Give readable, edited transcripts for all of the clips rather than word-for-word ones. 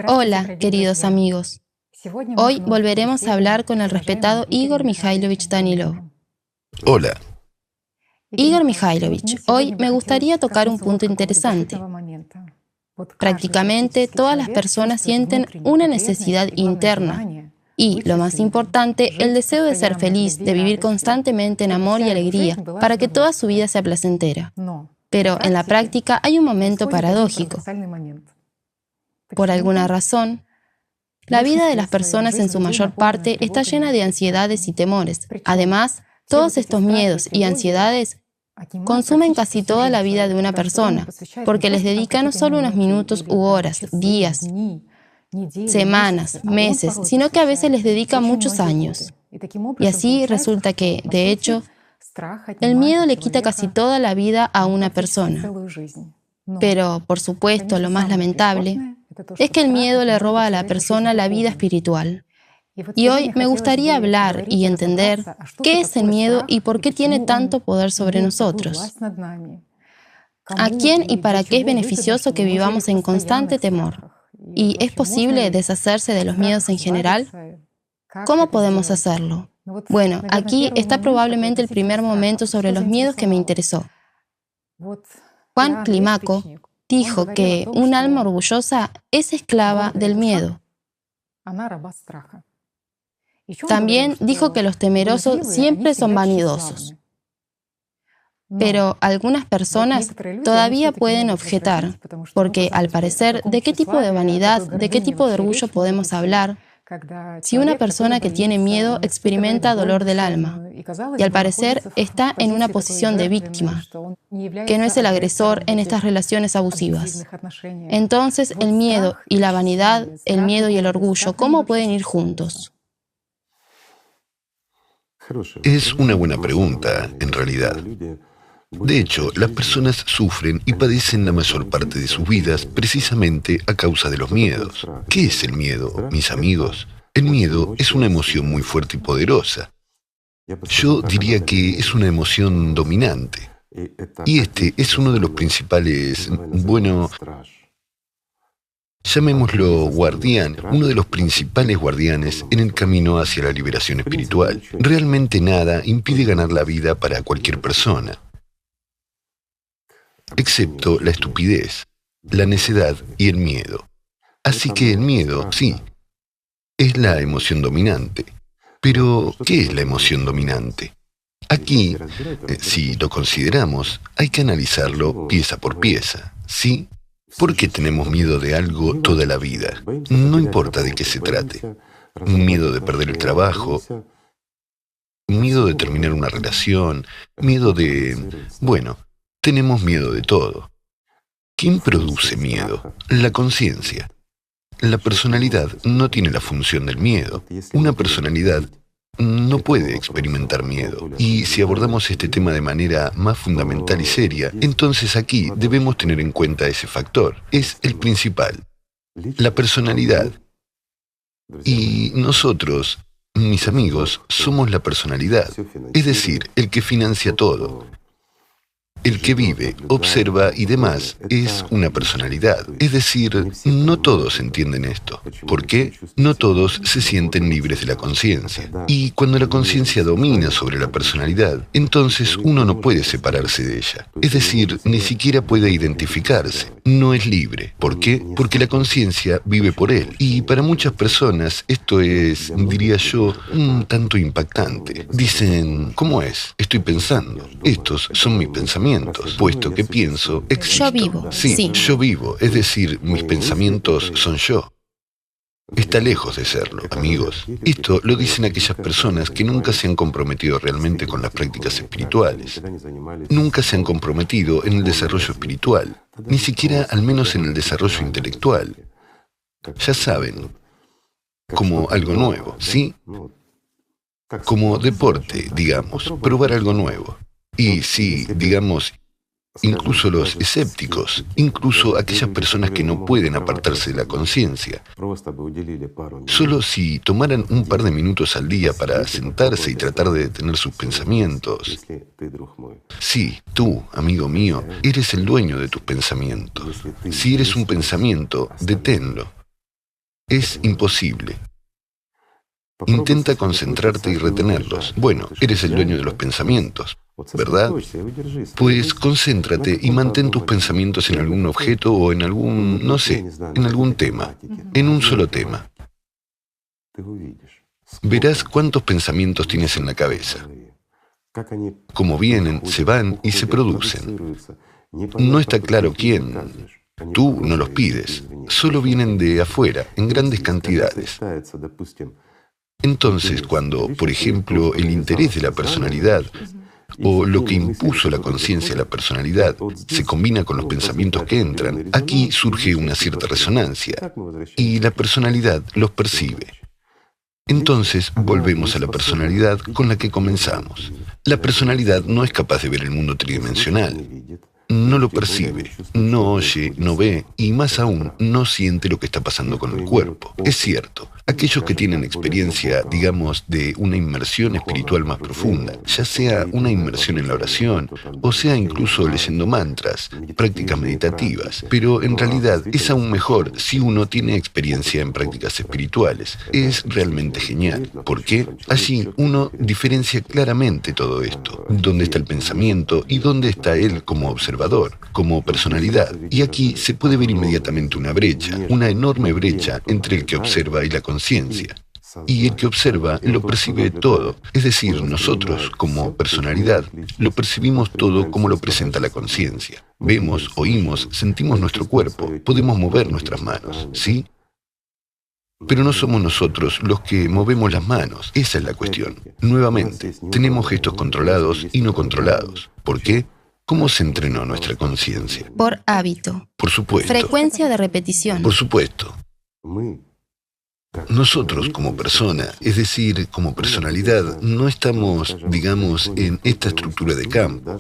Hola, queridos amigos. Hoy volveremos a hablar con el respetado Igor Mikhailovich Danilov. Hola, Igor Mikhailovich, hoy me gustaría tocar un punto interesante. Prácticamente todas las personas sienten una necesidad interna y, lo más importante, el deseo de ser feliz, de vivir constantemente en amor y alegría, para que toda su vida sea placentera. Pero en la práctica hay un momento paradójico. Por alguna razón, la vida de las personas en su mayor parte está llena de ansiedades y temores. Además, todos estos miedos y ansiedades consumen casi toda la vida de una persona, porque les dedica no solo unos minutos u horas, días, semanas, meses, sino que a veces les dedica muchos años. Y así resulta que, de hecho, el miedo le quita casi toda la vida a una persona. Pero, por supuesto, lo más lamentable es que el miedo le roba a la persona la vida espiritual. Y hoy me gustaría hablar y entender qué es el miedo y por qué tiene tanto poder sobre nosotros. ¿A quién y para qué es beneficioso que vivamos en constante temor? ¿Y es posible deshacerse de los miedos en general? ¿Cómo podemos hacerlo? Bueno, aquí está probablemente el primer momento sobre los miedos que me interesó. Juan Climaco dijo que un alma orgullosa es esclava del miedo. También dijo que los temerosos siempre son vanidosos. Pero algunas personas todavía pueden objetar, porque al parecer, ¿de qué tipo de vanidad, de qué tipo de orgullo podemos hablar si una persona que tiene miedo experimenta dolor del alma y al parecer está en una posición de víctima, que no es el agresor en estas relaciones abusivas? Entonces, el miedo y la vanidad, el miedo y el orgullo, ¿cómo pueden ir juntos? es una buena pregunta, en realidad. De hecho, las personas sufren y padecen la mayor parte de sus vidas precisamente a causa de los miedos. ¿Qué es el miedo, mis amigos? El miedo es una emoción muy fuerte y poderosa. Yo diría que es una emoción dominante. Y este es uno de los principales, llamémoslo guardián, uno de los principales guardianes en el camino hacia la liberación espiritual. Realmente nada impide ganar la vida para cualquier persona, excepto la estupidez, la necedad y el miedo. Así que el miedo, sí, es la emoción dominante. Pero, ¿qué es la emoción dominante? Aquí, si lo consideramos, hay que analizarlo pieza por pieza, ¿sí? ¿Por qué tenemos miedo de algo toda la vida? No importa de qué se trate. Miedo de perder el trabajo, miedo de terminar una relación, miedo de... Bueno, tenemos miedo de todo. ¿Quién produce miedo? La conciencia. La personalidad no tiene la función del miedo. Una personalidad no puede experimentar miedo. Y si abordamos este tema de manera más fundamental y seria, entonces aquí debemos tener en cuenta ese factor. Es el principal. La personalidad. Y nosotros, mis amigos, somos la personalidad. Es decir, el que financia todo. El que vive, observa y demás es una personalidad. Es decir, no todos entienden esto. ¿Por qué? No todos se sienten libres de la conciencia. Y cuando la conciencia domina sobre la personalidad, entonces uno no puede separarse de ella. Es decir, ni siquiera puede identificarse. No es libre. ¿Por qué? Porque la conciencia vive por él. Y para muchas personas esto es, diría yo, un tanto impactante. Dicen, ¿cómo es? Estoy pensando. Estos son mis pensamientos. Puesto que pienso, existo. Yo vivo, Sí, sí. yo vivo, es decir, mis pensamientos son yo. Está lejos de serlo, amigos. Esto lo dicen aquellas personas que nunca se han comprometido realmente con las prácticas espirituales. Nunca se han comprometido en el desarrollo espiritual, ni siquiera al menos en el desarrollo intelectual. Ya saben, como algo nuevo, ¿sí? Como deporte, digamos, probar algo nuevo. Y sí, digamos, incluso los escépticos, incluso aquellas personas que no pueden apartarse de la conciencia, solo si tomaran un par de minutos al día para sentarse y tratar de detener sus pensamientos. Sí, tú, amigo mío, eres el dueño de tus pensamientos. Si eres un pensamiento, deténlo. Es imposible. Intenta concentrarte y retenerlos. Bueno, eres el dueño de los pensamientos, ¿verdad? Pues concéntrate y mantén tus pensamientos en algún objeto o en algún, no sé, en algún tema, en un solo tema. Verás cuántos pensamientos tienes en la cabeza. Cómo vienen, se van y se producen. No está claro quién. Tú no los pides. Solo vienen de afuera, en grandes cantidades. Entonces, cuando, por ejemplo, el interés de la personalidad o lo que impuso la conciencia a la personalidad se combina con los pensamientos que entran, aquí surge una cierta resonancia y la personalidad los percibe. Entonces volvemos a la personalidad con la que comenzamos. La personalidad no es capaz de ver el mundo tridimensional. No lo percibe, no oye, no ve y más aún no siente lo que está pasando con el cuerpo. Es cierto, aquellos que tienen experiencia, digamos, de una inmersión espiritual más profunda, ya sea una inmersión en la oración o sea incluso leyendo mantras, prácticas meditativas, pero en realidad es aún mejor si uno tiene experiencia en prácticas espirituales. Es realmente genial. ¿Por qué? Allí uno diferencia claramente todo esto, dónde está el pensamiento y dónde está él como observador, como personalidad. Y aquí se puede ver inmediatamente una brecha, una enorme brecha entre el que observa y la conciencia. Y el que observa lo percibe todo, es decir, nosotros, como personalidad, lo percibimos todo como lo presenta la conciencia. Vemos, oímos, sentimos nuestro cuerpo, podemos mover nuestras manos, ¿sí? Pero no somos nosotros los que movemos las manos, esa es la cuestión. Nuevamente, tenemos gestos controlados y no controlados. ¿Por qué? ¿Cómo se entrenó nuestra conciencia? Por hábito. Por supuesto. Frecuencia de repetición. Por supuesto. Nosotros como persona, es decir, como personalidad, no estamos, digamos, en esta estructura de campo.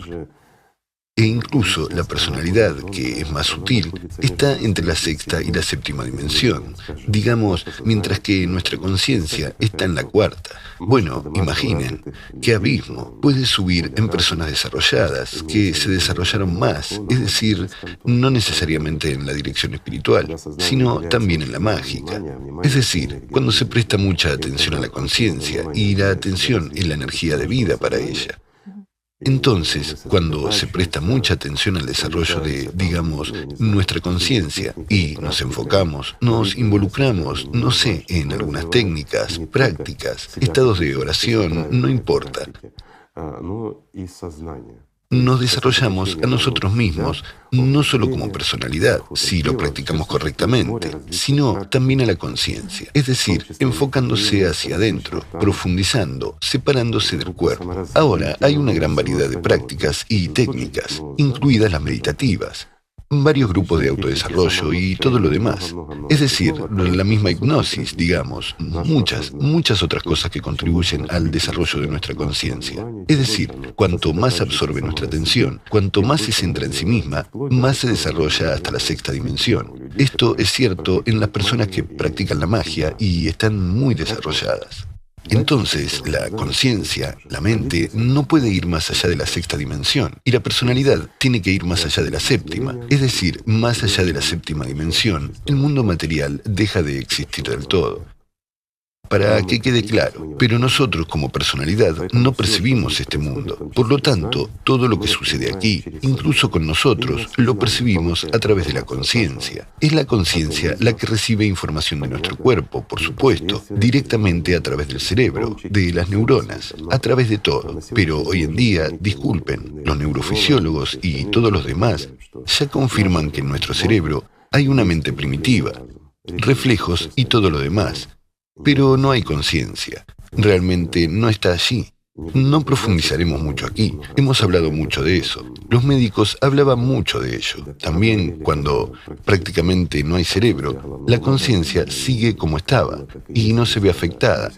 E incluso la personalidad, que es más sutil, está entre la sexta y la séptima dimensión, digamos, mientras que nuestra conciencia está en la cuarta. Bueno, imaginen, qué abismo puede subir en personas desarrolladas, que se desarrollaron más, es decir, no necesariamente en la dirección espiritual, sino también en la mágica. Es decir, cuando se presta mucha atención a la conciencia, y la atención es la energía de vida para ella. Entonces, cuando se presta mucha atención al desarrollo de, digamos, nuestra conciencia y nos enfocamos, nos involucramos, no sé, en algunas técnicas, prácticas, estados de oración, no importa. Nos desarrollamos a nosotros mismos, no solo como personalidad, si lo practicamos correctamente, sino también a la conciencia, es decir, enfocándose hacia adentro, profundizando, separándose del cuerpo. Ahora, hay una gran variedad de prácticas y técnicas, incluidas las meditativas, varios grupos de autodesarrollo y todo lo demás. Es decir, la misma hipnosis, digamos, muchas otras cosas que contribuyen al desarrollo de nuestra conciencia. Es decir, cuanto más absorbe nuestra atención, cuanto más se centra en sí misma, más se desarrolla hasta la sexta dimensión. Esto es cierto en las personas que practican la magia y están muy desarrolladas. Entonces, la conciencia, la mente, no puede ir más allá de la sexta dimensión, y la personalidad tiene que ir más allá de la séptima, es decir, más allá de la séptima dimensión, el mundo material deja de existir del todo. Para que quede claro, pero nosotros como personalidad no percibimos este mundo. Por lo tanto, todo lo que sucede aquí, incluso con nosotros, lo percibimos a través de la conciencia. Es la conciencia la que recibe información de nuestro cuerpo, por supuesto, directamente a través del cerebro, de las neuronas, a través de todo. Pero hoy en día, disculpen, los neurofisiólogos y todos los demás ya confirman que en nuestro cerebro hay una mente primitiva, reflejos y todo lo demás. Pero no hay conciencia. Realmente no está allí. No profundizaremos mucho aquí. Hemos hablado mucho de eso. Los médicos hablaban mucho de ello. También cuando prácticamente no hay cerebro, la conciencia sigue como estaba y no se ve afectada.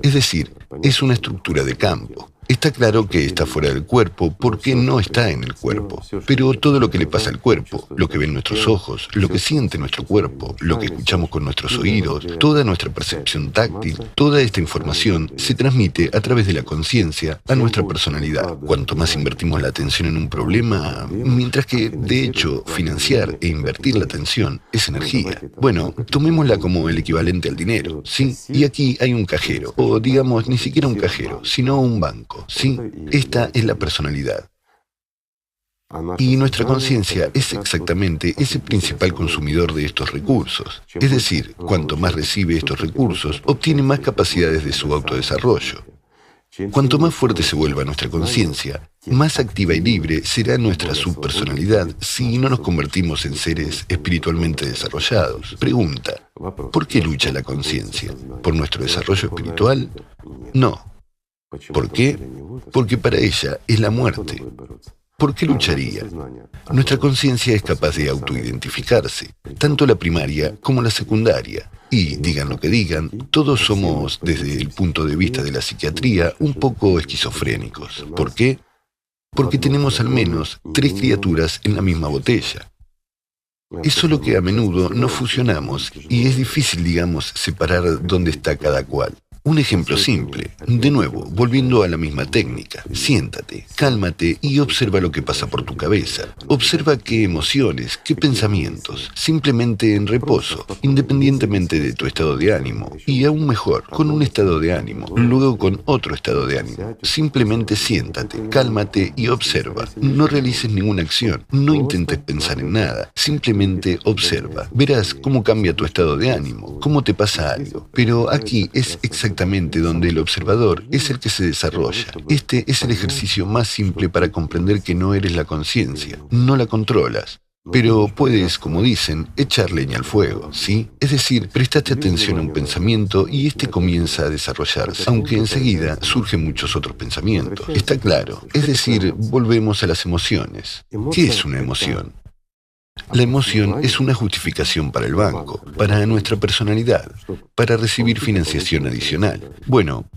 Es decir, es una estructura de campo. Está claro que está fuera del cuerpo porque no está en el cuerpo. Pero todo lo que le pasa al cuerpo, lo que ven nuestros ojos, lo que siente nuestro cuerpo, lo que escuchamos con nuestros oídos, toda nuestra percepción táctil, toda esta información se transmite a través de la conciencia a nuestra personalidad. Cuanto más invertimos la atención en un problema, mientras que, de hecho, financiar e invertir la atención es energía. Bueno, tomémosla como el equivalente al dinero, ¿sí? Y aquí hay un cajero, o digamos, ni siquiera un cajero, sino un banco. Sí, esta es la personalidad. Y nuestra conciencia es exactamente ese principal consumidor de estos recursos. Es decir, cuanto más recibe estos recursos, obtiene más capacidades de su autodesarrollo. Cuanto más fuerte se vuelva nuestra conciencia, más activa y libre será nuestra subpersonalidad si no nos convertimos en seres espiritualmente desarrollados. Pregunta, ¿por qué lucha la conciencia? ¿Por nuestro desarrollo espiritual? No. ¿Por qué? Porque para ella es la muerte. ¿Por qué lucharía? Nuestra conciencia es capaz de autoidentificarse, tanto la primaria como la secundaria. Y, digan lo que digan, todos somos, desde el punto de vista de la psiquiatría, un poco esquizofrénicos. ¿Por qué? Porque tenemos al menos 3 criaturas en la misma botella. Es solo que a menudo no fusionamos y es difícil, digamos, separar dónde está cada cual. Un ejemplo simple. De nuevo, volviendo a la misma técnica. Siéntate, cálmate y observa lo que pasa por tu cabeza. Observa qué emociones, qué pensamientos. Simplemente en reposo, independientemente de tu estado de ánimo. Y aún mejor, con un estado de ánimo, luego con otro estado de ánimo. Simplemente siéntate, cálmate y observa. No realices ninguna acción, no intentes pensar en nada. Simplemente observa. Verás cómo cambia tu estado de ánimo, cómo te pasa algo. Pero aquí es exactamente donde el observador es el que se desarrolla. Este es el ejercicio más simple para comprender que no eres la conciencia, no la controlas. Pero puedes, como dicen, echar leña al fuego, ¿sí? Es decir, prestaste atención a un pensamiento y este comienza a desarrollarse, aunque enseguida surgen muchos otros pensamientos. Está claro. Es decir, volvemos a las emociones. ¿Qué es una emoción? La emoción es una justificación para el banco, para nuestra personalidad, para recibir financiación adicional. Bueno,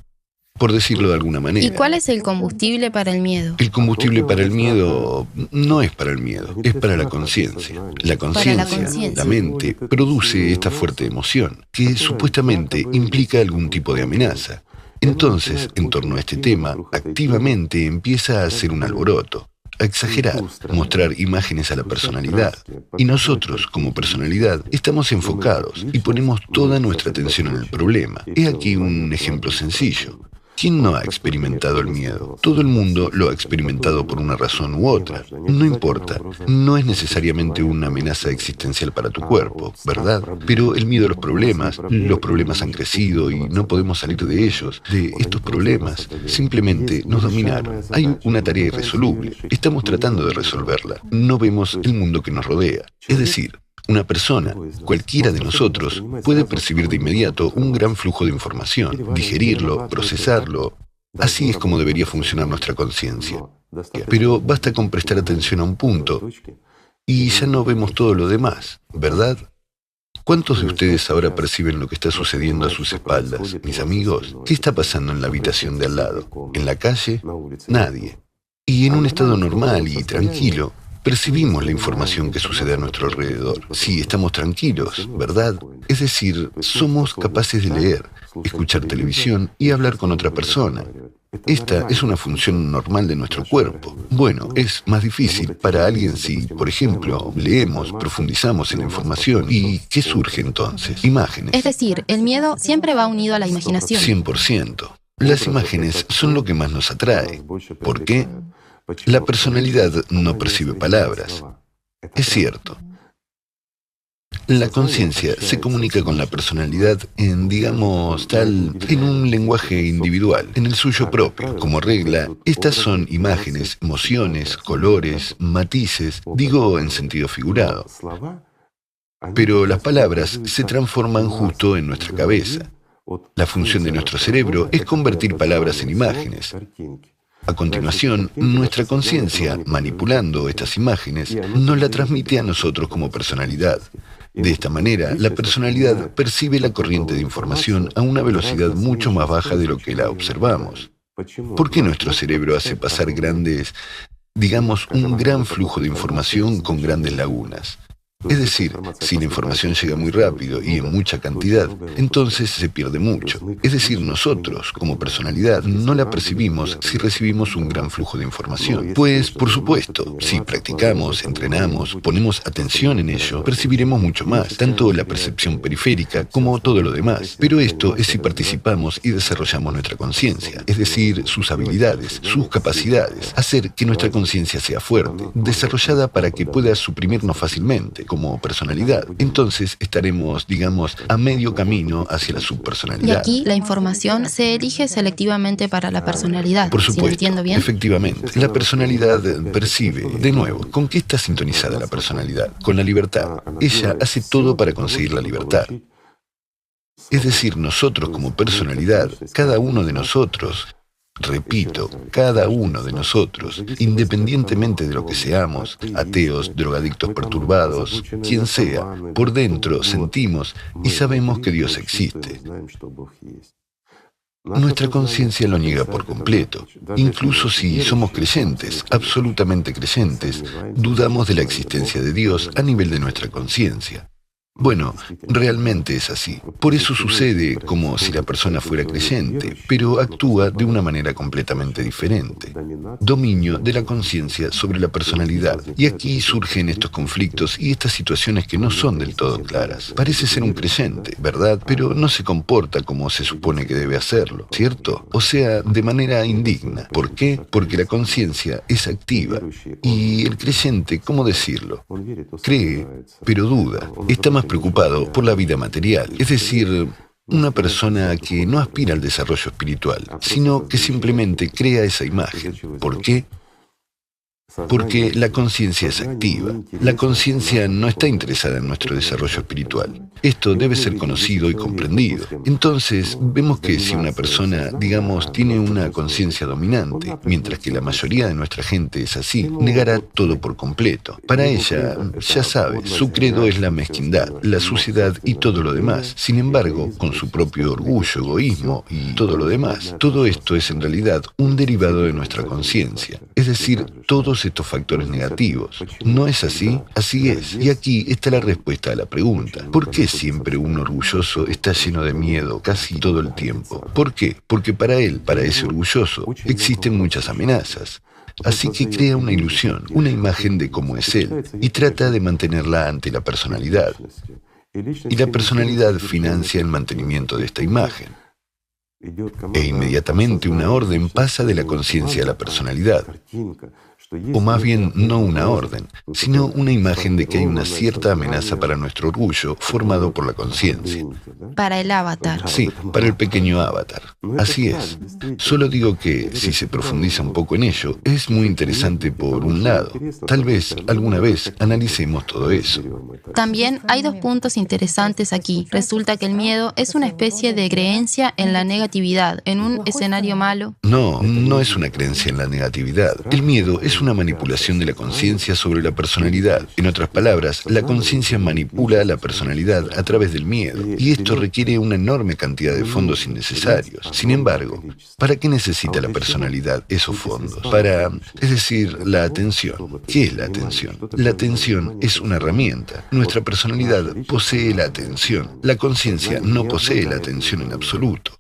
por decirlo de alguna manera. ¿Y cuál es el combustible para el miedo? El combustible para el miedo no es para el miedo, es para la conciencia. La conciencia, la mente, produce esta fuerte emoción, que supuestamente implica algún tipo de amenaza. Entonces, en torno a este tema, activamente empieza a hacer un alboroto. A exagerar, mostrar imágenes a la personalidad. Y nosotros, como personalidad, estamos enfocados y ponemos toda nuestra atención en el problema. He aquí un ejemplo sencillo. ¿Quién no ha experimentado el miedo? Todo el mundo lo ha experimentado por una razón u otra. No importa, no es necesariamente una amenaza existencial para tu cuerpo, ¿verdad? Pero el miedo a los problemas han crecido y no podemos salir de ellos, de estos problemas. Simplemente nos dominaron. Hay una tarea irresoluble. Estamos tratando de resolverla. No vemos el mundo que nos rodea. Es decir, una persona, cualquiera de nosotros, puede percibir de inmediato un gran flujo de información, digerirlo, procesarlo. Así es como debería funcionar nuestra conciencia. Pero basta con prestar atención a un punto y ya no vemos todo lo demás, ¿verdad? ¿Cuántos de ustedes ahora perciben lo que está sucediendo a sus espaldas, mis amigos? ¿Qué está pasando en la habitación de al lado? ¿En la calle? Nadie. Y en un estado normal y tranquilo, percibimos la información que sucede a nuestro alrededor. Sí, estamos tranquilos, ¿verdad? Es decir, somos capaces de leer, escuchar televisión y hablar con otra persona. Esta es una función normal de nuestro cuerpo. Bueno, es más difícil para alguien si, por ejemplo, leemos, profundizamos en la información. ¿Y qué surge entonces? Imágenes. Es decir, el miedo siempre va unido a la imaginación. 100%. Las imágenes son lo que más nos atrae. ¿Por qué? La personalidad no percibe palabras. Es cierto. La conciencia se comunica con la personalidad en, digamos, en un lenguaje individual, en el suyo propio. Como regla, estas son imágenes, emociones, colores, matices, digo en sentido figurado. Pero las palabras se transforman justo en nuestra cabeza. La función de nuestro cerebro es convertir palabras en imágenes. A continuación, nuestra conciencia, manipulando estas imágenes, nos la transmite a nosotros como personalidad. De esta manera, la personalidad percibe la corriente de información a una velocidad mucho más baja de lo que la observamos. ¿Por qué nuestro cerebro hace pasar digamos, un gran flujo de información con grandes lagunas? Es decir, si la información llega muy rápido y en mucha cantidad, entonces se pierde mucho. Es decir, nosotros, como personalidad, no la percibimos si recibimos un gran flujo de información. Pues, por supuesto, si practicamos, entrenamos, ponemos atención en ello, percibiremos mucho más, tanto la percepción periférica como todo lo demás. Pero esto es si participamos y desarrollamos nuestra conciencia, es decir, sus habilidades, sus capacidades, hacer que nuestra conciencia sea fuerte, desarrollada para que pueda suprimirnos fácilmente, como personalidad. Entonces estaremos, digamos, a medio camino hacia la subpersonalidad. Y aquí la información se elige selectivamente para la personalidad. Por supuesto, ¿Sí entiendo bien? efectivamente. La personalidad percibe, de nuevo, ¿con qué está sintonizada la personalidad? Con la libertad. Ella hace todo para conseguir la libertad. Es decir, nosotros como personalidad, cada uno de nosotros, repito, cada uno de nosotros, independientemente de lo que seamos, ateos, drogadictos perturbados, quien sea, por dentro sentimos y sabemos que Dios existe. Nuestra conciencia lo niega por completo. Incluso si somos creyentes, absolutamente creyentes, dudamos de la existencia de Dios a nivel de nuestra conciencia. Bueno, realmente es así. Por eso sucede como si la persona fuera creyente, pero actúa de una manera completamente diferente. Dominio de la conciencia sobre la personalidad. Y aquí surgen estos conflictos y estas situaciones que no son del todo claras. Parece ser un creyente, ¿verdad? Pero no se comporta como se supone que debe hacerlo, ¿cierto? O sea, de manera indigna. ¿Por qué? Porque la conciencia es activa. Y el creyente, ¿cómo decirlo? Cree, pero duda. Está más preocupado por la vida material, es decir, una persona que no aspira al desarrollo espiritual, sino que simplemente crea esa imagen. ¿Por qué? Porque la conciencia es activa. La conciencia no está interesada en nuestro desarrollo espiritual. Esto debe ser conocido y comprendido. Entonces, vemos que si una persona, digamos, tiene una conciencia dominante, mientras que la mayoría de nuestra gente es así, negará todo por completo. Para ella, ya sabe, su credo es la mezquindad, la suciedad y todo lo demás. Sin embargo, con su propio orgullo, egoísmo y todo lo demás, todo esto es en realidad un derivado de nuestra conciencia. Es decir, todos estos factores negativos. ¿No es así? Así es. Y aquí está la respuesta a la pregunta. ¿Por qué siempre un orgulloso está lleno de miedo casi todo el tiempo? ¿Por qué? Porque para él, para ese orgulloso, existen muchas amenazas. Así que crea una ilusión, una imagen de cómo es él, y trata de mantenerla ante la personalidad. Y la personalidad financia el mantenimiento de esta imagen. E inmediatamente una orden pasa de la conciencia a la personalidad. O más bien, no una orden, sino una imagen de que hay una cierta amenaza para nuestro orgullo formado por la conciencia. Para el avatar. Sí, para el pequeño avatar. Así es. Solo digo que, si se profundiza un poco en ello, es muy interesante por un lado. Tal vez, alguna vez, analicemos todo eso. También hay dos puntos interesantes aquí. Resulta que el miedo es una especie de creencia en la negatividad, en un escenario malo. No, no es una creencia en la negatividad. El miedo es una manipulación de la conciencia sobre la personalidad. En otras palabras, la conciencia manipula a la personalidad a través del miedo, y esto requiere una enorme cantidad de fondos innecesarios. Sin embargo, ¿para qué necesita la personalidad esos fondos? Es decir, la atención. ¿Qué es la atención? La atención es una herramienta. Nuestra personalidad posee la atención. La conciencia no posee la atención en absoluto.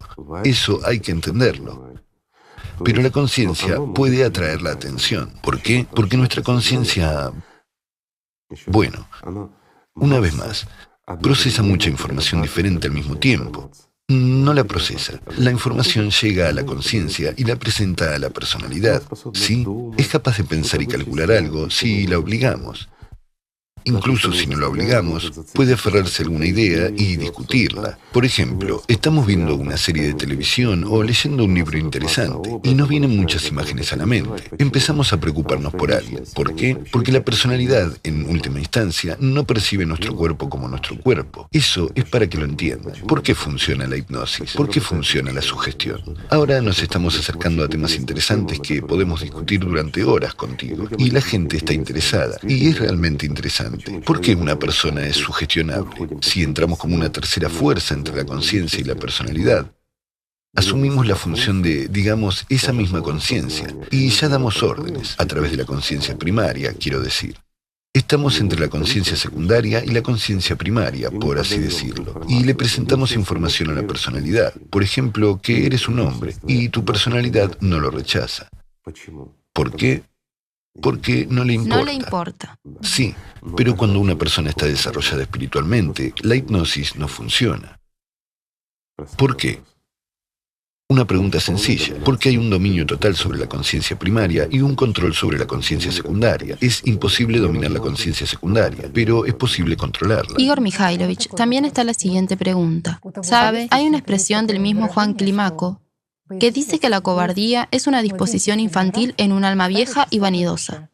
Eso hay que entenderlo. Pero la conciencia puede atraer la atención. ¿Por qué? Porque nuestra conciencia, bueno, una vez más, procesa mucha información diferente al mismo tiempo. No la procesa. La información llega a la conciencia y la presenta a la personalidad. Sí, es capaz de pensar y calcular algo si la obligamos. Incluso si no la obligamos, puede aferrarse a alguna idea y discutirla. Por ejemplo, estamos viendo una serie de televisión o leyendo un libro interesante y nos vienen muchas imágenes a la mente. Empezamos a preocuparnos por algo. ¿Por qué? Porque la personalidad, en última instancia, no percibe nuestro cuerpo como nuestro cuerpo. Eso es para que lo entiendan. ¿Por qué funciona la hipnosis? ¿Por qué funciona la sugestión? Ahora nos estamos acercando a temas interesantes que podemos discutir durante horas contigo. Y la gente está interesada. Y es realmente interesante. ¿Por qué una persona es sugestionable? Si entramos como una tercera fuerza entre la conciencia y la personalidad, Asumimos la función de, digamos, esa misma conciencia, y ya damos órdenes, a través de la conciencia primaria, quiero decir. Estamos entre la conciencia secundaria y la conciencia primaria, por así decirlo, y le presentamos información a la personalidad. Por ejemplo, que eres un hombre, y tu personalidad no lo rechaza. ¿Por qué? Porque no le importa. No le importa. Sí, pero cuando una persona está desarrollada espiritualmente, la hipnosis no funciona. ¿Por qué? Una pregunta sencilla, porque hay un dominio total sobre la conciencia primaria y un control sobre la conciencia secundaria. Es imposible dominar la conciencia secundaria, pero es posible controlarla. Igor Mikhailovich, también está la siguiente pregunta. ¿Sabe? Hay una expresión del mismo Juan Climaco que dice que la cobardía es una disposición infantil en un alma vieja y vanidosa.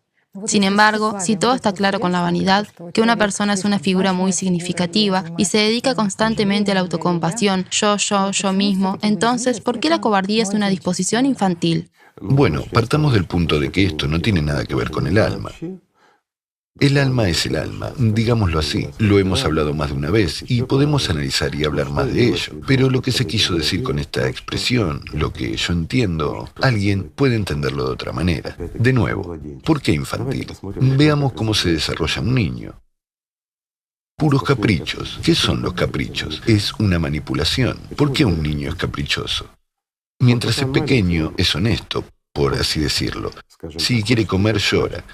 Sin embargo, si todo está claro con la vanidad, que una persona es una figura muy significativa y se dedica constantemente a la autocompasión, yo mismo, entonces, ¿por qué la cobardía es una disposición infantil? Bueno, partamos del punto de que esto no tiene nada que ver con el alma. El alma es el alma, digámoslo así. Lo hemos hablado más de una vez y podemos analizar y hablar más de ello. Pero lo que se quiso decir con esta expresión, lo que yo entiendo, alguien puede entenderlo de otra manera. De nuevo, ¿por qué infantil? Veamos cómo se desarrolla un niño. Puros caprichos. ¿Qué son los caprichos? Es una manipulación. ¿Por qué un niño es caprichoso? Mientras es pequeño, es honesto, por así decirlo. Si quiere comer, llora.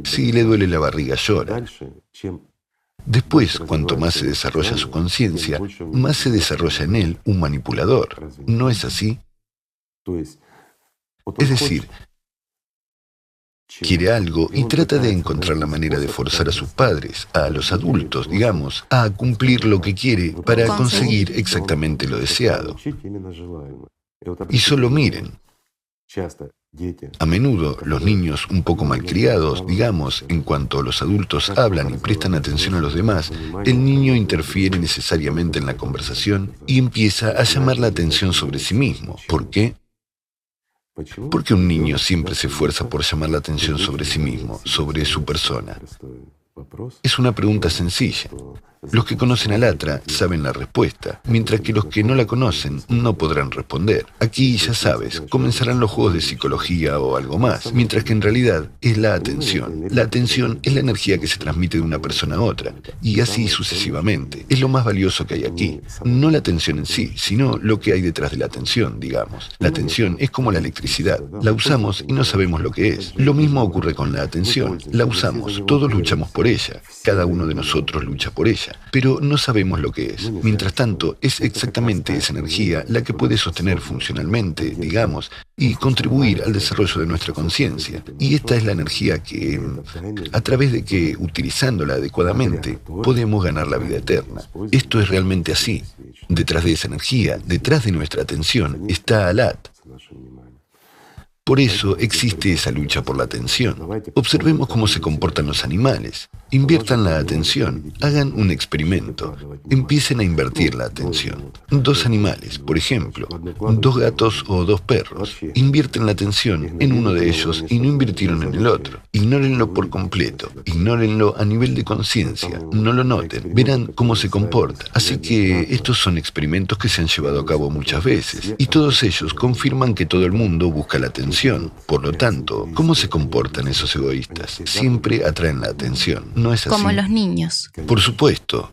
Si le duele la barriga, llora. Después, cuanto más se desarrolla su conciencia, más se desarrolla en él un manipulador. ¿No es así? Es decir, quiere algo y trata de encontrar la manera de forzar a sus padres, a los adultos, digamos, a cumplir lo que quiere para conseguir exactamente lo deseado. Y solo miren. A menudo, los niños un poco malcriados, digamos, en cuanto los adultos hablan y prestan atención a los demás, el niño interfiere necesariamente en la conversación y empieza a llamar la atención sobre sí mismo. ¿Por qué? Porque un niño siempre se esfuerza por llamar la atención sobre sí mismo, sobre su persona. Es una pregunta sencilla. Los que conocen al Atra saben la respuesta, mientras que los que no la conocen no podrán responder. Aquí, ya sabes, comenzarán los juegos de psicología o algo más, mientras que en realidad es la atención. La atención es la energía que se transmite de una persona a otra, y así sucesivamente. Es lo más valioso que hay aquí. No la atención en sí, sino lo que hay detrás de la atención, digamos. La atención es como la electricidad. La usamos y no sabemos lo que es. Lo mismo ocurre con la atención. La usamos, todos luchamos por ella. Cada uno de nosotros lucha por ella. Pero no sabemos lo que es. Mientras tanto, es exactamente esa energía la que puede sostener funcionalmente, digamos, y contribuir al desarrollo de nuestra conciencia. Y esta es la energía que, a través de que, utilizándola adecuadamente, podemos ganar la vida eterna. Esto es realmente así. Detrás de esa energía, detrás de nuestra atención, está Alat. Por eso existe esa lucha por la atención. Observemos cómo se comportan los animales. Inviertan la atención, hagan un experimento, empiecen a invertir la atención. Dos animales, por ejemplo, dos gatos o dos perros, invierten la atención en uno de ellos y no invirtieron en el otro. Ignórenlo por completo, ignórenlo a nivel de conciencia, no lo noten, verán cómo se comporta. Así que estos son experimentos que se han llevado a cabo muchas veces y todos ellos confirman que todo el mundo busca la atención. Por lo tanto, ¿cómo se comportan esos egoístas? Siempre atraen la atención. ¿No es así? Como los niños. Por supuesto.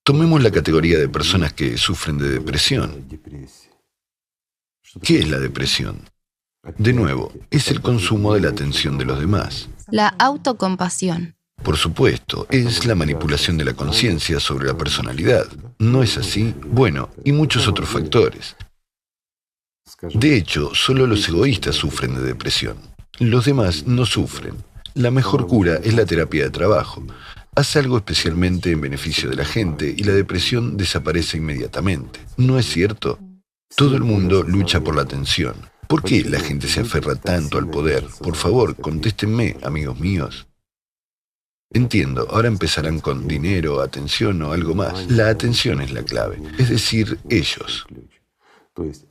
Tomemos la categoría de personas que sufren de depresión. ¿Qué es la depresión? De nuevo, es el consumo de la atención de los demás. La autocompasión. Por supuesto, es la manipulación de la conciencia sobre la personalidad. ¿No es así? Bueno, y muchos otros factores. De hecho, solo los egoístas sufren de depresión. Los demás no sufren. La mejor cura es la terapia de trabajo. Haz algo especialmente en beneficio de la gente y la depresión desaparece inmediatamente. ¿No es cierto? Todo el mundo lucha por la atención. ¿Por qué la gente se aferra tanto al poder? Por favor, contéstenme, amigos míos. Entiendo, ahora empezarán con dinero, atención o algo más. La atención es la clave, es decir, ellos.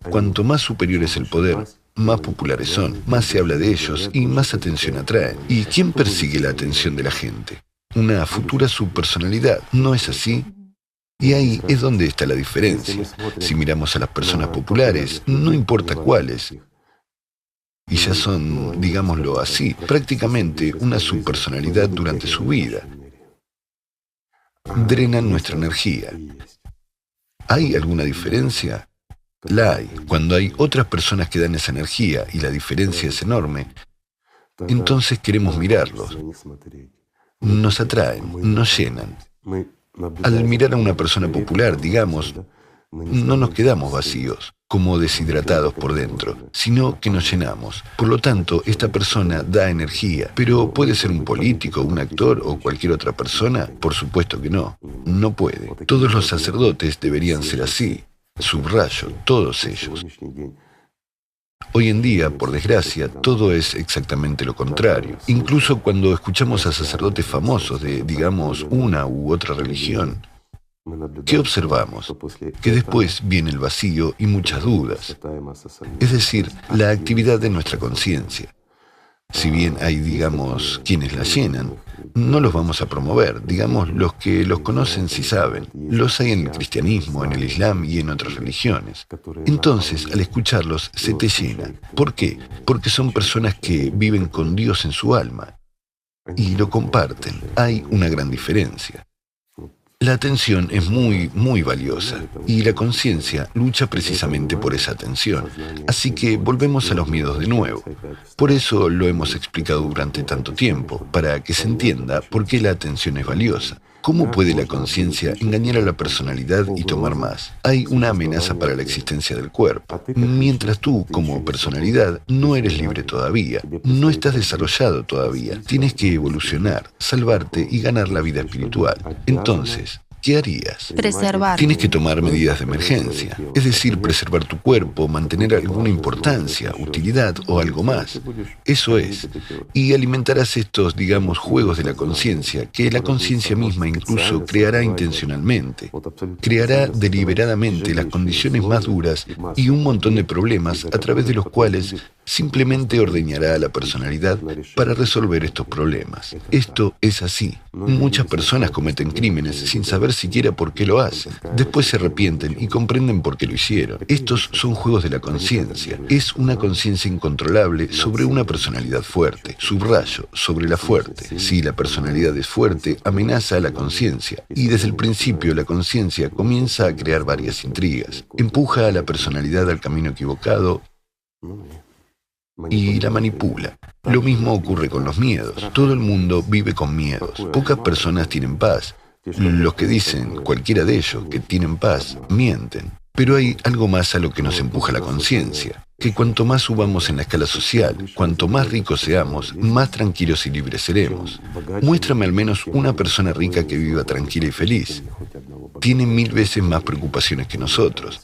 Cuanto más superior es el poder, más populares son, más se habla de ellos y más atención atraen. ¿Y quién persigue la atención de la gente? Una futura subpersonalidad, ¿no es así? Y ahí es donde está la diferencia. Si miramos a las personas populares, no importa cuáles, y ya son, digámoslo así, prácticamente una subpersonalidad durante su vida. Drenan nuestra energía. ¿Hay alguna diferencia? La hay. Cuando hay otras personas que dan esa energía y la diferencia es enorme, entonces queremos mirarlos. Nos atraen, nos llenan. Al mirar a una persona popular, digamos, no nos quedamos vacíos, como deshidratados por dentro, sino que nos llenamos. Por lo tanto, esta persona da energía, pero ¿puede ser un político, un actor o cualquier otra persona? Por supuesto que no, no puede. Todos los sacerdotes deberían ser así. Subrayo, todos ellos. Hoy en día, por desgracia, todo es exactamente lo contrario. Incluso cuando escuchamos a sacerdotes famosos de, digamos, una u otra religión, ¿qué observamos? Que después viene el vacío y muchas dudas. Es decir, la actividad de nuestra conciencia. Si bien hay, digamos, quienes la llenan, no los vamos a promover. Digamos, los que los conocen sí saben. Los hay en el cristianismo, en el islam y en otras religiones. Entonces, al escucharlos, se te llena. ¿Por qué? Porque son personas que viven con Dios en su alma y lo comparten. Hay una gran diferencia. La atención es muy, muy valiosa y la conciencia lucha precisamente por esa atención. Así que volvemos a los miedos de nuevo. Por eso lo hemos explicado durante tanto tiempo, para que se entienda por qué la atención es valiosa. ¿Cómo puede la conciencia engañar a la personalidad y tomar más? Hay una amenaza para la existencia del cuerpo. Mientras tú, como personalidad, no eres libre todavía, no estás desarrollado todavía, tienes que evolucionar, salvarte y ganar la vida espiritual. Entonces, ¿qué harías? Preservar. Tienes que tomar medidas de emergencia, es decir, preservar tu cuerpo, mantener alguna importancia, utilidad o algo más. Eso es. Y alimentarás estos, digamos, juegos de la conciencia, que la conciencia misma incluso creará intencionalmente. Creará deliberadamente las condiciones más duras y un montón de problemas a través de los cuales simplemente ordeñará a la personalidad para resolver estos problemas. Esto es así. Muchas personas cometen crímenes sin saber siquiera por qué lo hacen. Después se arrepienten y comprenden por qué lo hicieron. Estos son juegos de la conciencia. Es una conciencia incontrolable sobre una personalidad fuerte. Subrayo, sobre la fuerte. Si la personalidad es fuerte, amenaza a la conciencia. Y desde el principio la conciencia comienza a crear varias intrigas. Empuja a la personalidad al camino equivocado y la manipula. Lo mismo ocurre con los miedos. Todo el mundo vive con miedos. Pocas personas tienen paz. Los que dicen, cualquiera de ellos, que tienen paz, mienten. Pero hay algo más a lo que nos empuja la conciencia, que cuanto más subamos en la escala social, cuanto más ricos seamos, más tranquilos y libres seremos. Muéstrame al menos una persona rica que viva tranquila y feliz. Tiene 1000 veces más preocupaciones que nosotros.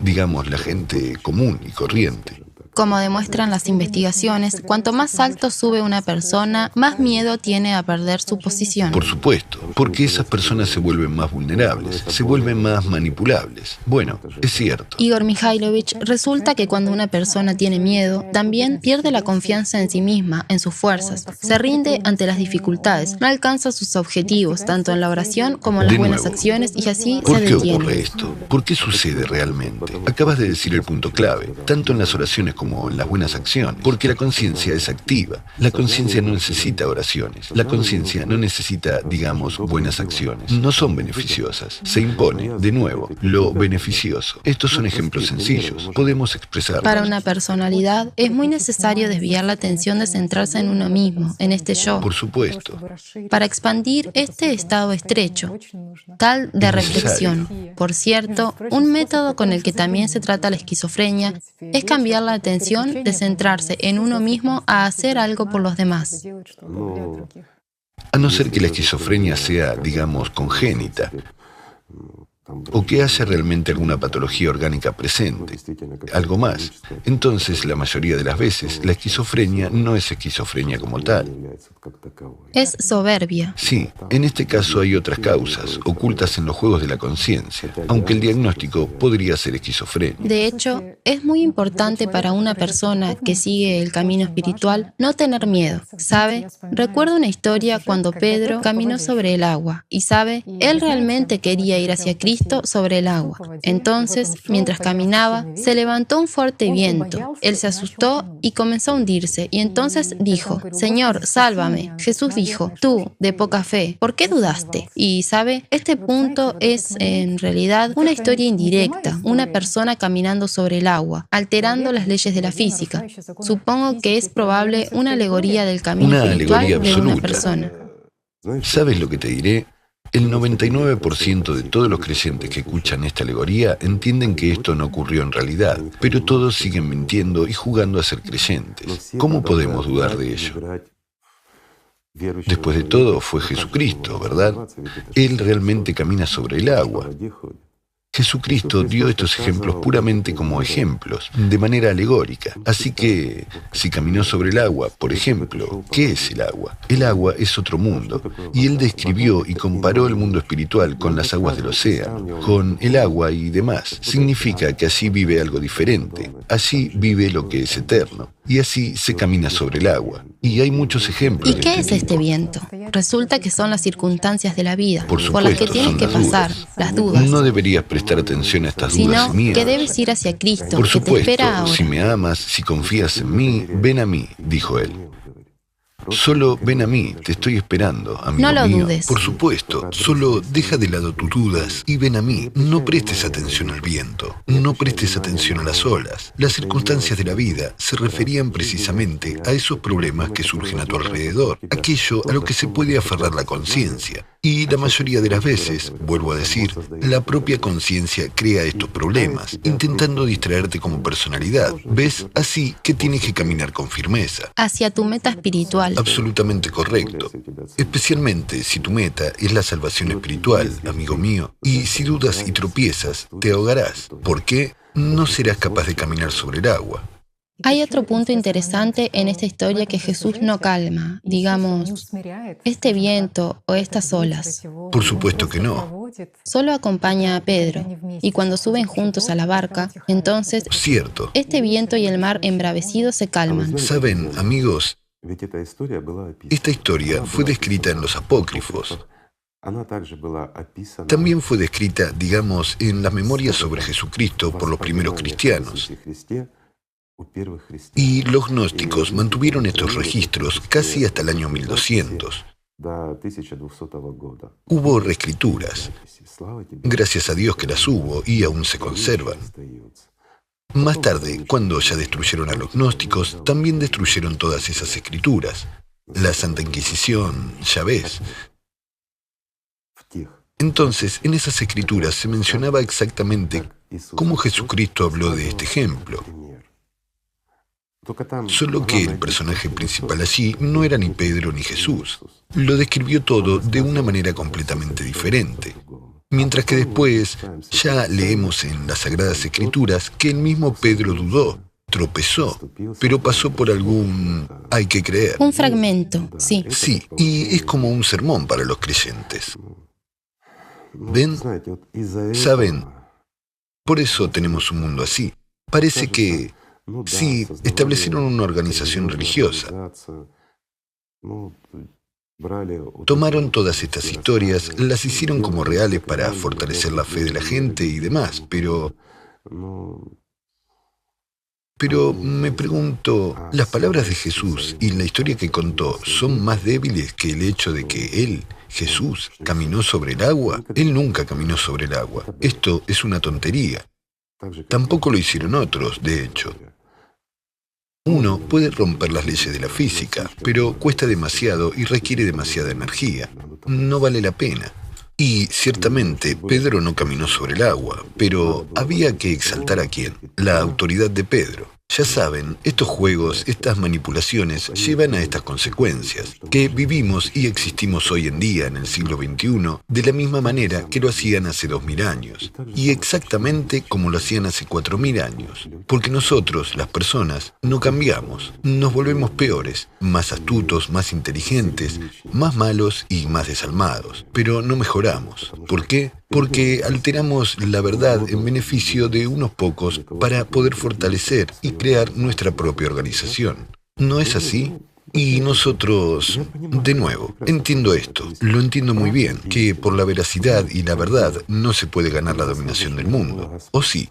Digamos, la gente común y corriente. Como demuestran las investigaciones, cuanto más alto sube una persona, más miedo tiene a perder su posición. Por supuesto, porque esas personas se vuelven más vulnerables, se vuelven más manipulables. Bueno, es cierto. Igor Mikhailovich, resulta que cuando una persona tiene miedo, también pierde la confianza en sí misma, en sus fuerzas, se rinde ante las dificultades, no alcanza sus objetivos, tanto en la oración como en las buenas acciones, y así se detiene. ¿Por qué ocurre esto? ¿Por qué sucede realmente? Acabas de decir el punto clave, tanto en las oraciones como en las buenas acciones, porque la conciencia es activa. La conciencia no necesita oraciones. La conciencia no necesita, digamos, buenas acciones. No son beneficiosas. Se impone, de nuevo, lo beneficioso. Estos son ejemplos sencillos. Podemos expresarlos. Para una personalidad, es muy necesario desviar la atención de centrarse en uno mismo, en este yo. Por supuesto. Para expandir este estado estrecho, tal de reflexión. Por cierto, un método con el que también se trata la esquizofrenia es cambiar la atención de centrarse en uno mismo a hacer algo por los demás. A no ser que la esquizofrenia sea, digamos, congénita. o que haya realmente alguna patología orgánica presente, algo más. Entonces, la mayoría de las veces, la esquizofrenia no es esquizofrenia como tal. Es soberbia. Sí, en este caso hay otras causas, ocultas en los juegos de la conciencia, aunque el diagnóstico podría ser esquizofrenia. De hecho, es muy importante para una persona que sigue el camino espiritual no tener miedo. ¿Sabe? Recuerdo una historia cuando Pedro caminó sobre el agua y, ¿sabe? Él realmente quería ir hacia Cristo sobre el agua. Entonces, mientras caminaba, se levantó un fuerte viento. Él se asustó y comenzó a hundirse. Y entonces dijo: Señor, sálvame. Jesús dijo: Tú, de poca fe, ¿por qué dudaste? Y, ¿sabe? Este punto es, en realidad, una historia indirecta. Una persona caminando sobre el agua, alterando las leyes de la física. Supongo que es probable una alegoría del camino espiritual de una persona. ¿Sabes lo que te diré? El 99% de todos los creyentes que escuchan esta alegoría entienden que esto no ocurrió en realidad, pero todos siguen mintiendo y jugando a ser creyentes. ¿Cómo podemos dudar de ello? Después de todo, fue Jesucristo, ¿verdad? Él realmente camina sobre el agua. Jesucristo dio estos ejemplos puramente como ejemplos, de manera alegórica. Así que, si caminó sobre el agua, por ejemplo, ¿qué es el agua? El agua es otro mundo, y él describió y comparó el mundo espiritual con las aguas del océano, con el agua y demás. Significa que así vive algo diferente, así vive lo que es eterno, y así se camina sobre el agua. Y hay muchos ejemplos. ¿Y qué es este viento? Resulta que son las circunstancias de la vida, Por supuesto, por las que tienes son que las pasar, dudas. las dudas. No deberías prestar atención a estas dudas Sino y miedos. que debes ir hacia Cristo, Por que te supuesto, espera ahora. si me amas, si confías en mí, ven a mí, dijo él. Solo ven a mí, te estoy esperando, amigo No lo mío. dudes. Por supuesto, solo deja de lado tus dudas y ven a mí. No prestes atención al viento, no prestes atención a las olas. Las circunstancias de la vida se referían precisamente a esos problemas que surgen a tu alrededor, aquello a lo que se puede aferrar la conciencia. Y la mayoría de las veces, vuelvo a decir, la propia conciencia crea estos problemas, intentando distraerte como personalidad. ¿Ves? Así que tienes que caminar con firmeza. Hacia tu meta espiritual. Absolutamente correcto. Especialmente si tu meta es la salvación espiritual, amigo mío. Y si dudas y tropiezas, te ahogarás. ¿Por qué? No serás capaz de caminar sobre el agua. Hay otro punto interesante en esta historia que Jesús no calma, digamos, este viento o estas olas. Por supuesto que no. Solo acompaña a Pedro, y cuando suben juntos a la barca, entonces Cierto. este viento y el mar embravecido se calman. Saben, amigos, esta historia fue descrita en los apócrifos. También fue descrita, digamos, en las memorias sobre Jesucristo por los primeros cristianos. Y los gnósticos mantuvieron estos registros casi hasta el año 1200. Hubo reescrituras. Gracias a Dios que las hubo y aún se conservan. Más tarde, cuando ya destruyeron a los gnósticos, también destruyeron todas esas escrituras. La Santa Inquisición, ya ves. Entonces, en esas escrituras se mencionaba exactamente cómo Jesucristo habló de este ejemplo. Solo que el personaje principal allí no era ni Pedro ni Jesús. Lo describió todo de una manera completamente diferente. Mientras que después ya leemos en las Sagradas Escrituras que el mismo Pedro dudó, tropezó, pero pasó por algún hay que creer. Un fragmento, sí. Sí, y es como un sermón para los creyentes. ¿Ven? ¿Saben? Por eso tenemos un mundo así. Parece que sí, establecieron una organización religiosa. Tomaron todas estas historias, las hicieron como reales para fortalecer la fe de la gente y demás, pero me pregunto, ¿las palabras de Jesús y la historia que contó son más débiles que el hecho de que Él, Jesús, caminó sobre el agua? Él nunca caminó sobre el agua. Esto es una tontería. Tampoco lo hicieron otros, de hecho. Uno puede romper las leyes de la física, pero cuesta demasiado y requiere demasiada energía. No vale la pena. Y ciertamente Pedro no caminó sobre el agua, pero había que exaltar a quién, la autoridad de Pedro. Ya saben, estos juegos, estas manipulaciones llevan a estas consecuencias, que vivimos y existimos hoy en día en el siglo XXI de la misma manera que lo hacían hace 2000 años, y exactamente como lo hacían hace 4000 años, porque nosotros, las personas, no cambiamos, nos volvemos peores, más astutos, más inteligentes, más malos y más desalmados, pero no mejoramos. ¿Por qué? Porque alteramos la verdad en beneficio de unos pocos para poder fortalecer y crear nuestra propia organización. ¿No es así? Y nosotros, de nuevo, entiendo esto, lo entiendo muy bien, que por la veracidad y la verdad no se puede ganar la dominación del mundo. ¿O sí?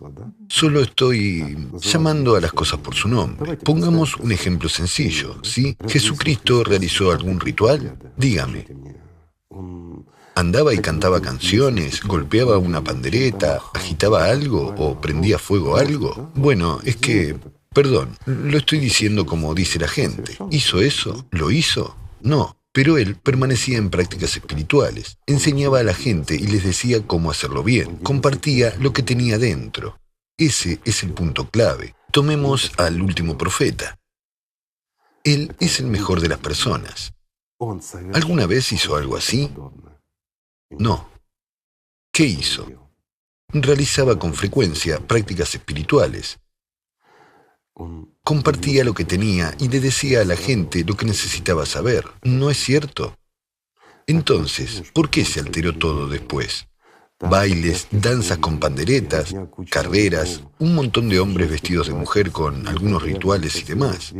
Solo estoy llamando a las cosas por su nombre. Pongamos un ejemplo sencillo, ¿sí? ¿Jesucristo realizó algún ritual? Dígame. ¿Andaba y cantaba canciones, golpeaba una pandereta, agitaba algo o prendía fuego a algo? Bueno, es que, perdón, lo estoy diciendo como dice la gente. ¿Hizo eso? ¿Lo hizo? No, pero él permanecía en prácticas espirituales, enseñaba a la gente y les decía cómo hacerlo bien, compartía lo que tenía dentro. Ese es el punto clave. Tomemos al último profeta. Él es el mejor de las personas. ¿Alguna vez hizo algo así? No. ¿Qué hizo? Realizaba con frecuencia prácticas espirituales. Compartía lo que tenía y le decía a la gente lo que necesitaba saber. ¿No es cierto? Entonces, ¿por qué se alteró todo después? Bailes, danzas con panderetas, carreras, un montón de hombres vestidos de mujer con algunos rituales y demás.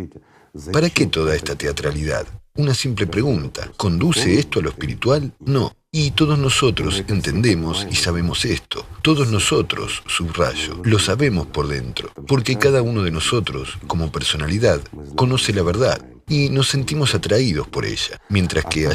¿Para qué toda esta teatralidad? Una simple pregunta. ¿Conduce esto a lo espiritual? No. Y todos nosotros entendemos y sabemos esto. Todos nosotros, subrayo, lo sabemos por dentro. Porque cada uno de nosotros, como personalidad, conoce la verdad y nos sentimos atraídos por ella. Mientras que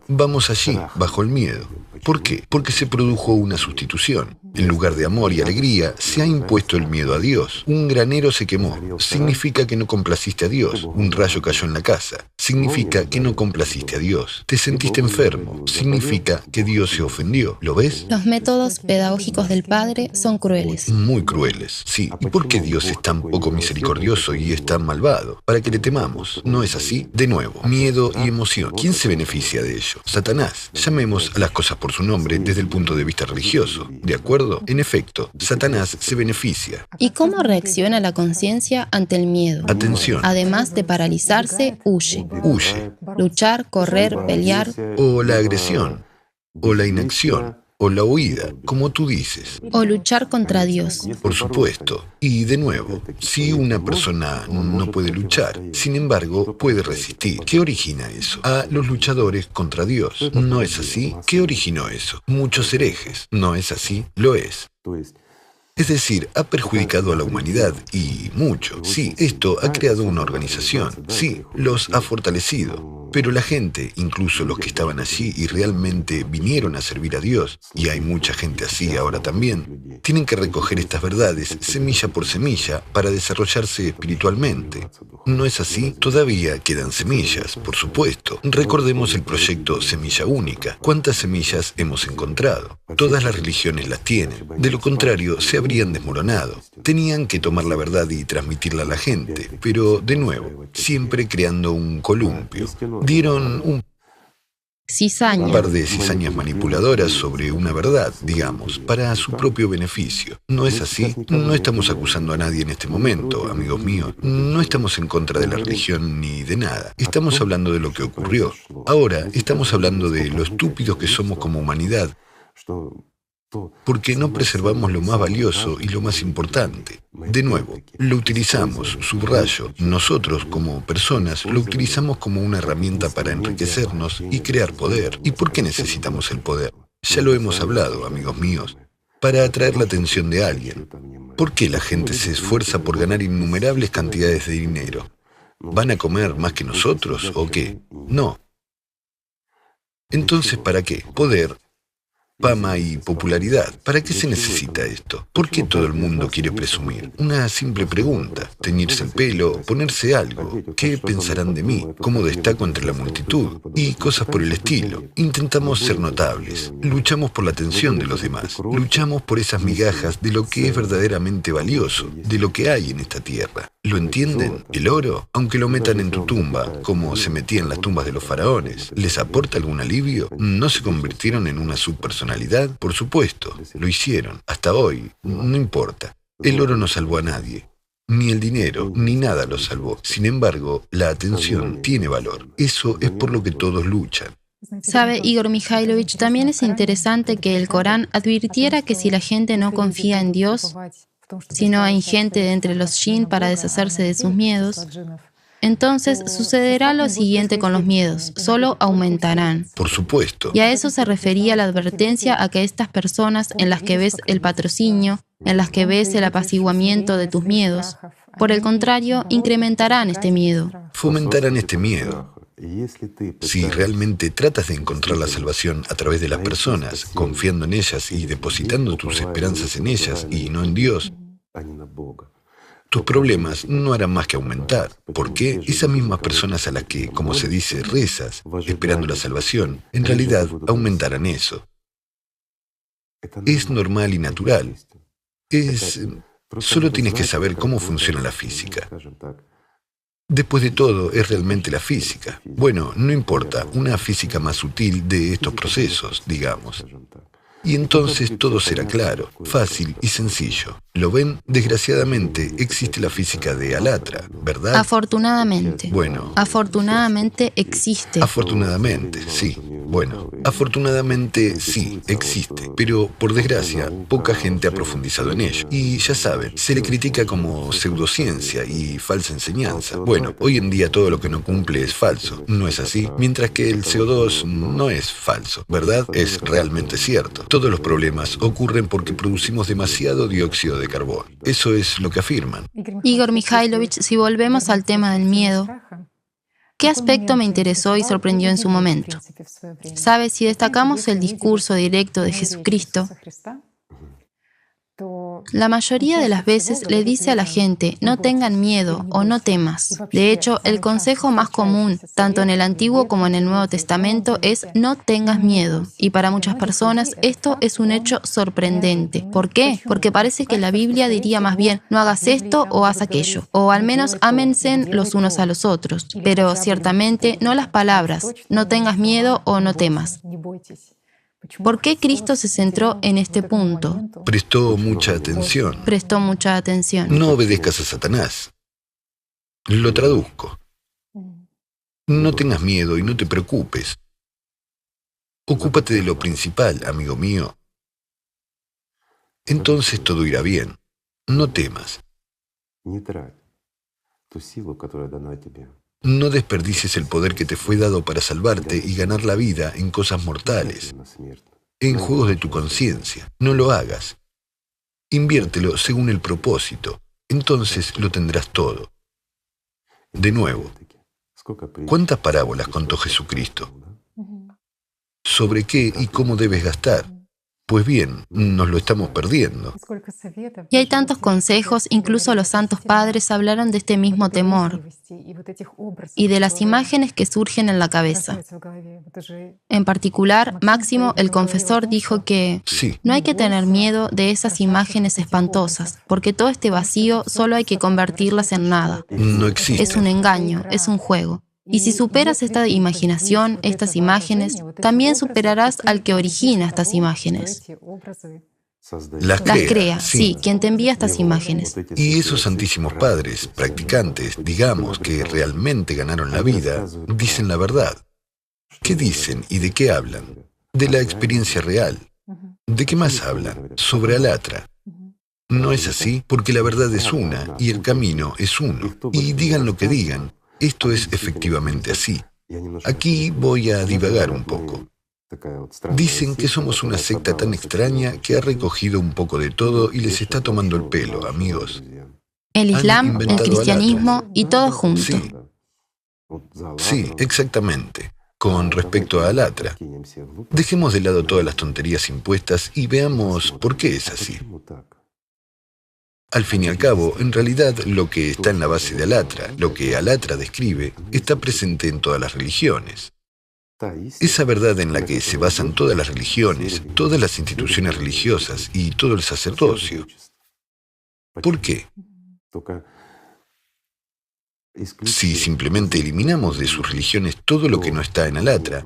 vamos allí, bajo el miedo. ¿Por qué? Porque se produjo una sustitución. En lugar de amor y alegría, se ha impuesto el miedo a Dios. Un granero se quemó. Significa que no complaciste a Dios. Un rayo cayó en la casa. Significa que no complaciste a Dios. Te sentiste enfermo. Significa que Dios se ofendió. ¿Lo ves? Los métodos pedagógicos del Padre son crueles. Muy crueles, sí. ¿Y por qué Dios es tan poco misericordioso y es tan malvado? Para que le temamos. ¿No es así? De nuevo, miedo y emoción. ¿Quién se beneficia de ello? Satanás. Llamemos a las cosas por su nombre desde el punto de vista religioso. ¿De acuerdo? En efecto, Satanás se beneficia. ¿Y cómo reacciona la conciencia ante el miedo? Atención. Además de paralizarse, huye. Huye. Luchar, correr, pelear. O la agresión. O la inacción. O la huida, como tú dices. O luchar contra Dios. Por supuesto. Y de nuevo, si una persona no puede luchar, sin embargo, puede resistir. ¿Qué origina eso? A los luchadores contra Dios. ¿No es así? ¿Qué originó eso? Muchos herejes. ¿No es así? Lo es. Es decir, ha perjudicado a la humanidad y mucho. Sí, esto ha creado una organización. Sí, los ha fortalecido. Pero la gente, incluso los que estaban allí y realmente vinieron a servir a Dios, y hay mucha gente así ahora también, tienen que recoger estas verdades semilla por semilla para desarrollarse espiritualmente. ¿No es así? Todavía quedan semillas, por supuesto. Recordemos el proyecto Semilla Única. ¿Cuántas semillas hemos encontrado? Todas las religiones las tienen. De lo contrario, se habrían desmoronado. Tenían que tomar la verdad y transmitirla a la gente, pero, de nuevo, siempre creando un columpio. Dieron un par de cizañas manipuladoras sobre una verdad, digamos, para su propio beneficio. ¿No es así? No estamos acusando a nadie en este momento, amigos míos. No estamos en contra de la religión ni de nada. Estamos hablando de lo que ocurrió. Ahora estamos hablando de lo estúpidos que somos como humanidad, porque no preservamos lo más valioso y lo más importante. De nuevo, lo utilizamos, subrayo, nosotros como personas lo utilizamos como una herramienta para enriquecernos y crear poder. ¿Y por qué necesitamos el poder? Ya lo hemos hablado, amigos míos, para atraer la atención de alguien. ¿Por qué la gente se esfuerza por ganar innumerables cantidades de dinero? ¿Van a comer más que nosotros o qué? No. Entonces, ¿para qué? Poder, fama y popularidad. ¿Para qué se necesita esto? ¿Por qué todo el mundo quiere presumir? Una simple pregunta. Teñirse el pelo, ponerse algo. ¿Qué pensarán de mí? ¿Cómo destaco entre la multitud? Y cosas por el estilo. Intentamos ser notables. Luchamos por la atención de los demás. Luchamos por esas migajas de lo que es verdaderamente valioso, de lo que hay en esta tierra. ¿Lo entienden? El oro, aunque lo metan en tu tumba, como se metía en las tumbas de los faraones, ¿les aporta algún alivio? ¿No se convirtieron en una subpersonalidad? Por supuesto, lo hicieron. Hasta hoy, no importa. El oro no salvó a nadie. Ni el dinero, ni nada lo salvó. Sin embargo, la atención tiene valor. Eso es por lo que todos luchan. Sabe, Igor Mikhailovich, también es interesante que el Corán advirtiera que si la gente no confía en Dios, si no hay gente de entre los jinn para deshacerse de sus miedos, entonces sucederá lo siguiente con los miedos, solo aumentarán. Por supuesto. Y a eso se refería la advertencia a que estas personas en las que ves el patrocinio, en las que ves el apaciguamiento de tus miedos, por el contrario, incrementarán este miedo. Fomentarán este miedo. Si realmente tratas de encontrar la salvación a través de las personas, confiando en ellas y depositando tus esperanzas en ellas y no en Dios, tus problemas no harán más que aumentar. ¿Por qué? Esas mismas personas a las que, como se dice, rezas, esperando la salvación, en realidad aumentarán eso. Es normal y natural. Solo tienes que saber cómo funciona la física. Después de todo, es realmente la física. Bueno, no importa, una física más sutil de estos procesos, digamos. Y entonces todo será claro, fácil y sencillo. ¿Lo ven? Desgraciadamente existe la física de Alatra, ¿verdad? Afortunadamente. Bueno. Afortunadamente existe. Afortunadamente, sí. Bueno, afortunadamente sí, existe. Pero, por desgracia, poca gente ha profundizado en ello. Y ya saben, se le critica como pseudociencia y falsa enseñanza. Bueno, hoy en día todo lo que no cumple es falso, ¿no es así? Mientras que el CO2 no es falso, ¿verdad? Es realmente cierto. Todos los problemas ocurren porque producimos demasiado dióxido de carbono. Eso es lo que afirman. Igor Mikhailovich, si volvemos al tema del miedo, ¿qué aspecto me interesó y sorprendió en su momento? ¿Sabe? Si destacamos el discurso directo de Jesucristo, la mayoría de las veces le dice a la gente, no tengan miedo o no temas. De hecho, el consejo más común, tanto en el Antiguo como en el Nuevo Testamento, es no tengas miedo. Y para muchas personas esto es un hecho sorprendente. ¿Por qué? Porque parece que la Biblia diría más bien, no hagas esto o haz aquello. O al menos ámense los unos a los otros. Pero ciertamente no las palabras, no tengas miedo o no temas. ¿Por qué Cristo se centró en este punto? Prestó mucha atención. Prestó mucha atención. No obedezcas a Satanás. Lo traduzco. No tengas miedo y no te preocupes. Ocúpate de lo principal, amigo mío. Entonces todo irá bien. No temas. No desperdicies el poder que te fue dado para salvarte y ganar la vida en cosas mortales, en juegos de tu conciencia. No lo hagas. Inviértelo según el propósito. Entonces lo tendrás todo. De nuevo, ¿cuántas parábolas contó Jesucristo? ¿Sobre qué y cómo debes gastar? Pues bien, nos lo estamos perdiendo. Y hay tantos consejos, incluso los santos padres hablaron de este mismo temor y de las imágenes que surgen en la cabeza. En particular, Máximo, el confesor, dijo que Sí. no hay que tener miedo de esas imágenes espantosas, porque todo este vacío solo hay que convertirlas en nada. No existe. Es un engaño, es un juego. Y si superas esta imaginación, estas imágenes, también superarás al que origina estas imágenes. Las Las crea, crea, sí, quien te envía estas imágenes. Y esos santísimos padres, practicantes, digamos, que realmente ganaron la vida, dicen la verdad. ¿Qué dicen y de qué hablan? De la experiencia real. ¿De qué más hablan? Sobre Alatra. No es así, porque la verdad es una y el camino es uno. Y digan lo que digan, esto es efectivamente así. Aquí voy a divagar un poco. Dicen que somos una secta tan extraña que ha recogido un poco de todo y les está tomando el pelo, amigos. El Islam, el inventado cristianismo y todo junto. Sí, sí, exactamente. Con respecto a Alatra, dejemos de lado todas las tonterías impuestas y veamos por qué es así. Al fin y al cabo, en realidad, lo que está en la base de Alatra, lo que Alatra describe, está presente en todas las religiones. Esa verdad en la que se basan todas las religiones, todas las instituciones religiosas y todo el sacerdocio. ¿Por qué? Si simplemente eliminamos de sus religiones todo lo que no está en Alatra,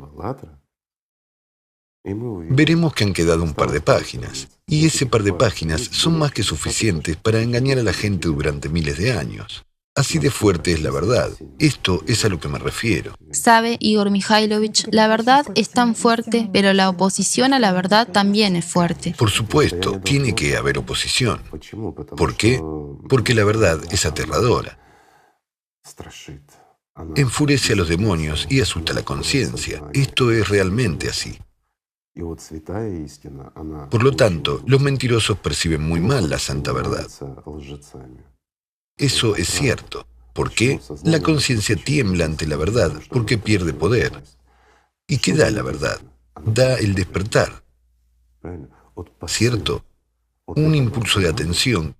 veremos que han quedado un par de páginas, y ese par de páginas son más que suficientes para engañar a la gente durante miles de años. Así de fuerte es la verdad. Esto es a lo que me refiero. Sabe, Igor Mikhailovich, la verdad es tan fuerte, pero la oposición a la verdad también es fuerte. Por supuesto, tiene que haber oposición. ¿Por qué? Porque la verdad es aterradora. Enfurece a los demonios y asusta la conciencia. Esto es realmente así. Por lo tanto, los mentirosos perciben muy mal la santa verdad. Eso es cierto. ¿Por qué? La conciencia tiembla ante la verdad porque pierde poder. ¿Y qué da la verdad? Da el despertar. ¿Cierto? Un impulso de atención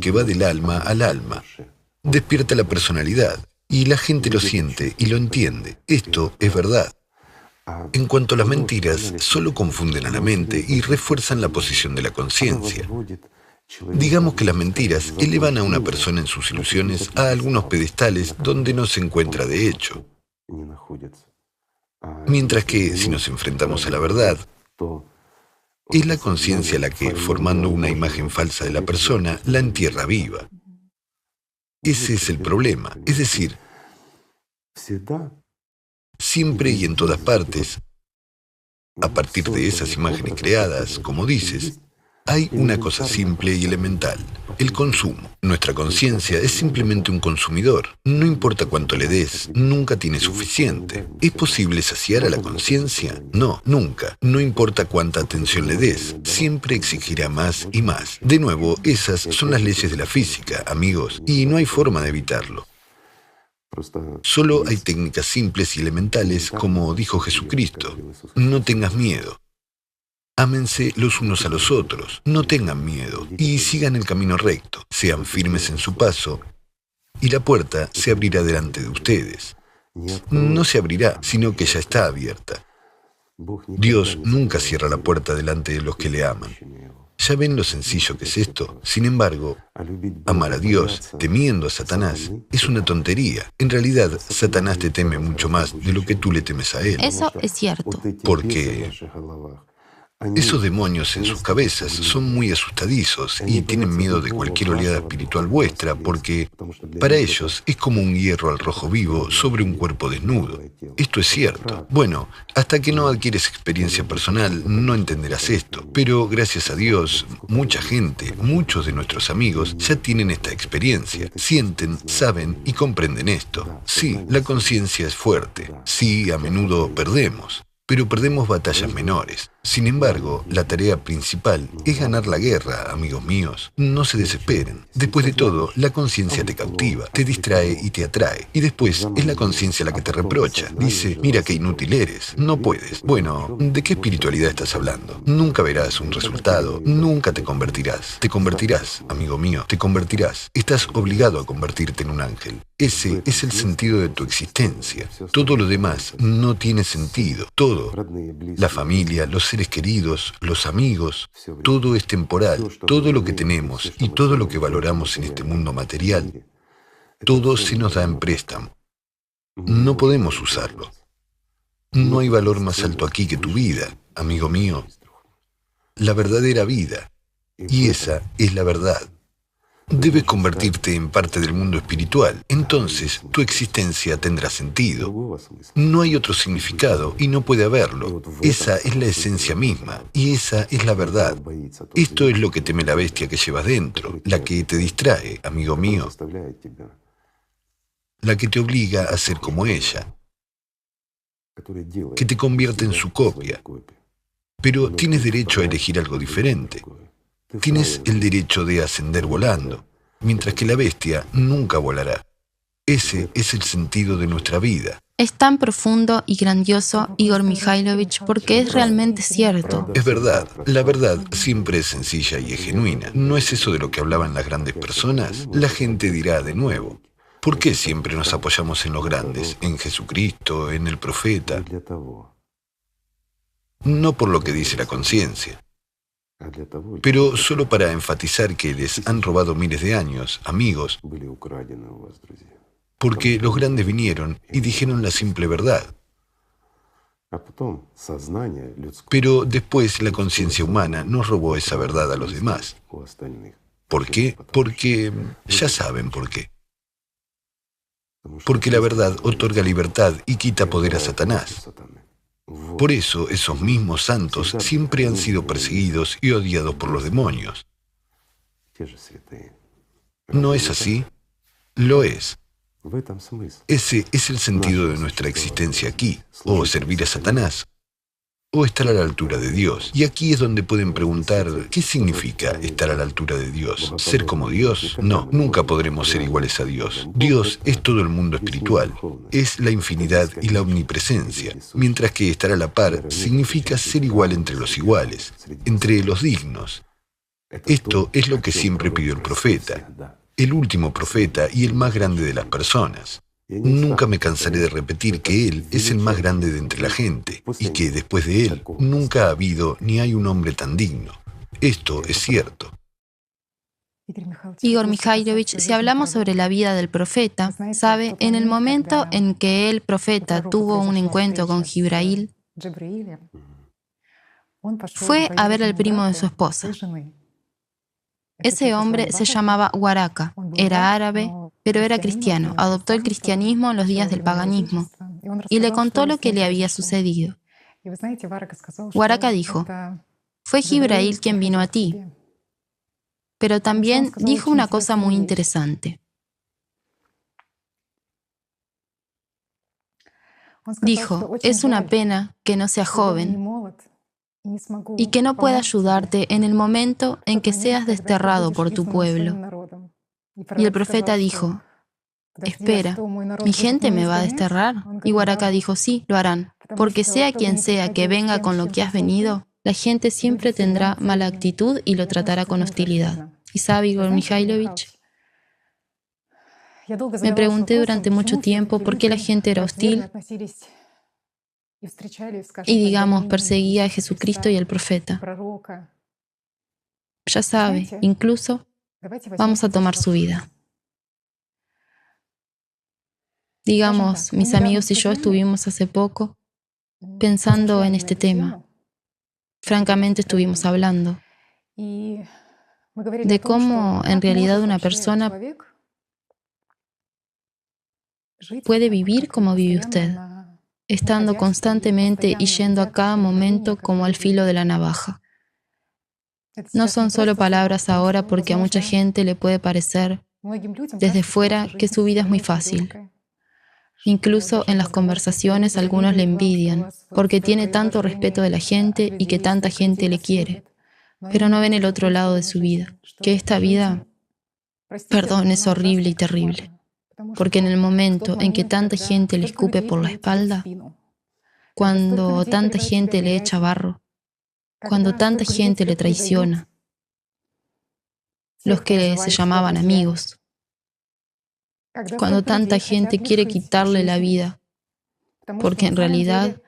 que va del alma al alma. Despierta la personalidad y la gente lo siente y lo entiende. Esto es verdad. En cuanto a las mentiras, solo confunden a la mente y refuerzan la posición de la conciencia. Digamos que las mentiras elevan a una persona en sus ilusiones a algunos pedestales donde no se encuentra de hecho. Mientras que, si nos enfrentamos a la verdad, es la conciencia la que, formando una imagen falsa de la persona, la entierra viva. Ese es el problema. Es decir, siempre y en todas partes, a partir de esas imágenes creadas, como dices, hay una cosa simple y elemental, el consumo. Nuestra conciencia es simplemente un consumidor. No importa cuánto le des, nunca tiene suficiente. ¿Es posible saciar a la conciencia? No, nunca. No importa cuánta atención le des, siempre exigirá más y más. De nuevo, esas son las leyes de la física, amigos, y no hay forma de evitarlo. Solo hay técnicas simples y elementales, como dijo Jesucristo. No tengas miedo. Ámense los unos a los otros, no tengan miedo y sigan el camino recto, sean firmes en su paso y la puerta se abrirá delante de ustedes. No se abrirá, sino que ya está abierta. Dios nunca cierra la puerta delante de los que le aman. ¿Ya ven lo sencillo que es esto? Sin embargo, amar a Dios temiendo a Satanás es una tontería. En realidad, Satanás te teme mucho más de lo que tú le temes a él. Eso es cierto. Porque esos demonios en sus cabezas son muy asustadizos y tienen miedo de cualquier oleada espiritual vuestra porque para ellos es como un hierro al rojo vivo sobre un cuerpo desnudo. Esto es cierto. Bueno, hasta que no adquieres experiencia personal no entenderás esto. Pero gracias a Dios, mucha gente, muchos de nuestros amigos ya tienen esta experiencia. Sienten, saben y comprenden esto. Sí, la conciencia es fuerte. Sí, a menudo perdemos. Pero perdemos batallas menores. Sin embargo, la tarea principal es ganar la guerra, amigos míos. No se desesperen. Después de todo, la conciencia te cautiva, te distrae y te atrae. Y después es la conciencia la que te reprocha. Dice, mira qué inútil eres, no puedes. Bueno, ¿de qué espiritualidad estás hablando? Nunca verás un resultado, nunca te convertirás. Te convertirás, amigo mío, te convertirás. Estás obligado a convertirte en un ángel. Ese es el sentido de tu existencia. Todo lo demás no tiene sentido. Todo, la familia, los seres queridos, los amigos, todo es temporal. Todo lo que tenemos y todo lo que valoramos en este mundo material, todo se nos da en préstamo. No podemos usarlo. No hay valor más alto aquí que tu vida, amigo mío. La verdadera vida. Y esa es la verdad. Debes convertirte en parte del mundo espiritual. Entonces, tu existencia tendrá sentido. No hay otro significado y no puede haberlo. Esa es la esencia misma y esa es la verdad. Esto es lo que teme la bestia que llevas dentro, la que te distrae, amigo mío, la que te obliga a ser como ella, que te convierte en su copia. Pero tienes derecho a elegir algo diferente. Tienes el derecho de ascender volando, mientras que la bestia nunca volará. Ese es el sentido de nuestra vida. Es tan profundo y grandioso, Igor Mikhailovich, porque es realmente cierto. Es verdad. La verdad siempre es sencilla y es genuina. ¿No es eso de lo que hablaban las grandes personas? La gente dirá de nuevo, ¿por qué siempre nos apoyamos en los grandes, en Jesucristo, en el profeta? No por lo que dice la conciencia, pero solo para enfatizar que les han robado miles de años, amigos, porque los grandes vinieron y dijeron la simple verdad. Pero después la conciencia humana nos robó esa verdad a los demás. ¿Por qué? Porque ya saben por qué. Porque la verdad otorga libertad y quita poder a Satanás. Por eso esos mismos santos siempre han sido perseguidos y odiados por los demonios. ¿No es así? Lo es. Ese es el sentido de nuestra existencia aquí, o servir a Satanás, o estar a la altura de Dios. Y aquí es donde pueden preguntar, ¿qué significa estar a la altura de Dios? ¿Ser como Dios? No, nunca podremos ser iguales a Dios. Dios es todo el mundo espiritual, es la infinidad y la omnipresencia, mientras que estar a la par significa ser igual entre los iguales, entre los dignos. Esto es lo que siempre pidió el profeta, el último profeta y el más grande de las personas. Nunca me cansaré de repetir que Él es el más grande de entre la gente y que después de Él nunca ha habido ni hay un hombre tan digno. Esto es cierto. Igor Mikhailovich, si hablamos sobre la vida del profeta, sabe, en el momento en que el profeta tuvo un encuentro con Jibrail, fue a ver al primo de su esposa. Ese hombre se llamaba Waraka, era árabe, pero era cristiano, adoptó el cristianismo en los días del paganismo y le contó lo que le había sucedido. Waraka dijo, fue Jibrail quien vino a ti, pero también dijo una cosa muy interesante. Dijo, es una pena que no sea joven y que no pueda ayudarte en el momento en que seas desterrado por tu pueblo. Y el profeta dijo, espera, ¿mi gente me va a desterrar? Y Waraka dijo, sí, lo harán, porque sea quien sea que venga con lo que has venido, la gente siempre tendrá mala actitud y lo tratará con hostilidad. ¿Y sabe, Igor Mikhailovich? Me pregunté durante mucho tiempo por qué la gente era hostil y, digamos, perseguía a Jesucristo y al profeta. Ya sabe, incluso vamos a tomar su vida. Digamos, mis amigos y yo estuvimos hace poco pensando en este tema. Francamente estuvimos hablando de cómo en realidad una persona puede vivir como vive usted, estando constantemente y yendo a cada momento como al filo de la navaja. No son solo palabras ahora porque a mucha gente le puede parecer desde fuera que su vida es muy fácil. Incluso en las conversaciones algunos le envidian porque tiene tanto respeto de la gente y que tanta gente le quiere, pero no ven el otro lado de su vida, que esta vida, perdón, es horrible y terrible. Porque en el momento en que tanta gente le escupe por la espalda, cuando tanta gente le echa barro, cuando tanta gente le traiciona, los que se llamaban amigos, cuando tanta gente quiere quitarle la vida, porque en realidad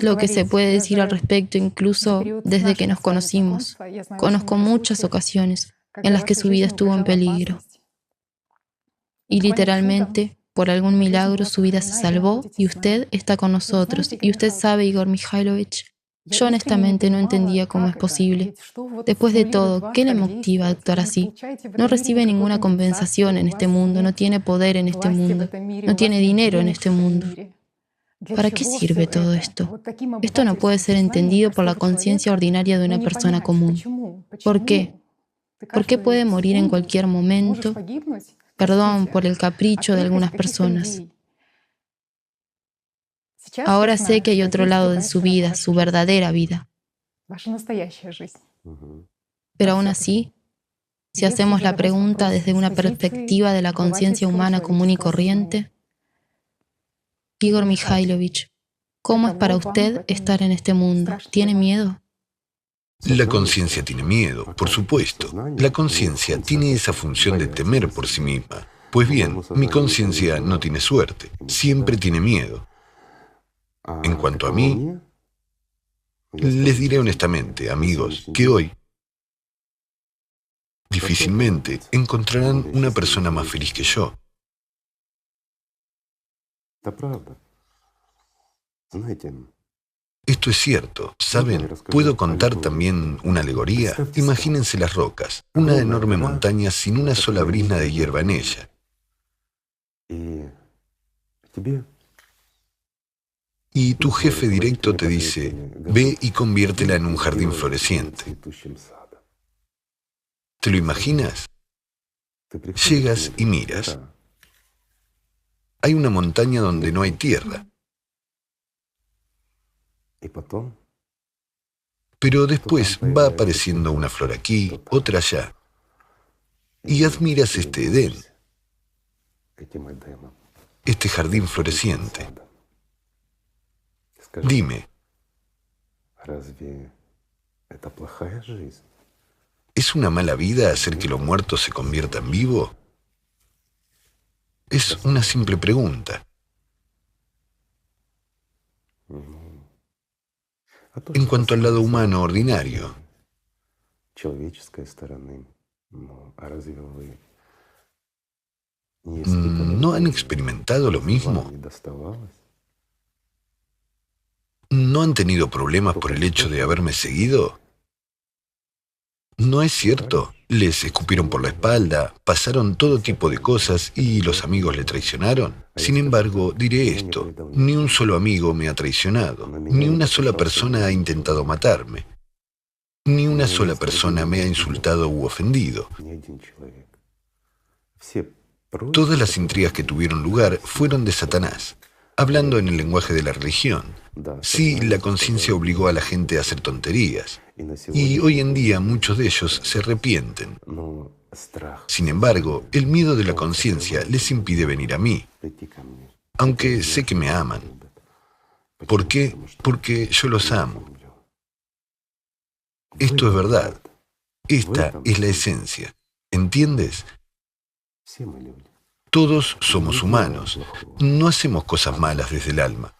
lo que se puede decir al respecto, incluso desde que nos conocimos, conozco muchas ocasiones en las que su vida estuvo en peligro. Y literalmente, por algún milagro, su vida se salvó y usted está con nosotros. Y usted sabe, Igor Mikhailovich, yo honestamente no entendía cómo es posible. Después de todo, ¿qué le motiva a actuar así? No recibe ninguna compensación en este mundo, no tiene poder en este mundo, no tiene dinero en este mundo. ¿Para qué sirve todo esto? Esto no puede ser entendido por la conciencia ordinaria de una persona común. ¿Por qué? ¿Por qué puede morir en cualquier momento? Perdón por el capricho de algunas personas. Ahora sé que hay otro lado de su vida, su verdadera vida. Pero aún así, si hacemos la pregunta desde una perspectiva de la conciencia humana común y corriente, Igor Mikhailovich, ¿cómo es para usted estar en este mundo? ¿Tiene miedo? La conciencia tiene miedo, por supuesto. La conciencia tiene esa función de temer por sí misma. Pues bien, mi conciencia no tiene suerte, siempre tiene miedo. En cuanto a mí, les diré honestamente, amigos, que hoy Difícilmente encontrarán una persona más feliz que yo. Esto es cierto, ¿saben? ¿Puedo contar también una alegoría? Imagínense las rocas, una enorme montaña sin una sola brizna de hierba en ella. Y tu jefe directo te dice, ve y conviértela en un jardín floreciente. ¿Te lo imaginas? Llegas y miras. Hay una montaña donde no hay tierra. Pero después va apareciendo una flor aquí, otra allá. Y admiras este Edén, este jardín floreciente. Dime, ¿es una mala vida hacer que lo muerto se convierta en vivo? Es una simple pregunta. En cuanto al lado humano ordinario, ¿no han experimentado lo mismo? ¿No han tenido problemas por el hecho de haberme seguido? ¿No es cierto? Les escupieron por la espalda, pasaron todo tipo de cosas y los amigos le traicionaron. Sin embargo, diré esto, ni un solo amigo me ha traicionado, ni una sola persona ha intentado matarme, ni una sola persona me ha insultado u ofendido. Todas las intrigas que tuvieron lugar fueron de Satanás, hablando en el lenguaje de la religión. Sí, la conciencia obligó a la gente a hacer tonterías. Y hoy en día muchos de ellos se arrepienten. Sin embargo, el miedo de la conciencia les impide venir a mí, aunque sé que me aman. ¿Por qué? Porque yo los amo. Esto es verdad. Esta es la esencia. ¿Entiendes? Todos somos humanos. No hacemos cosas malas desde el alma.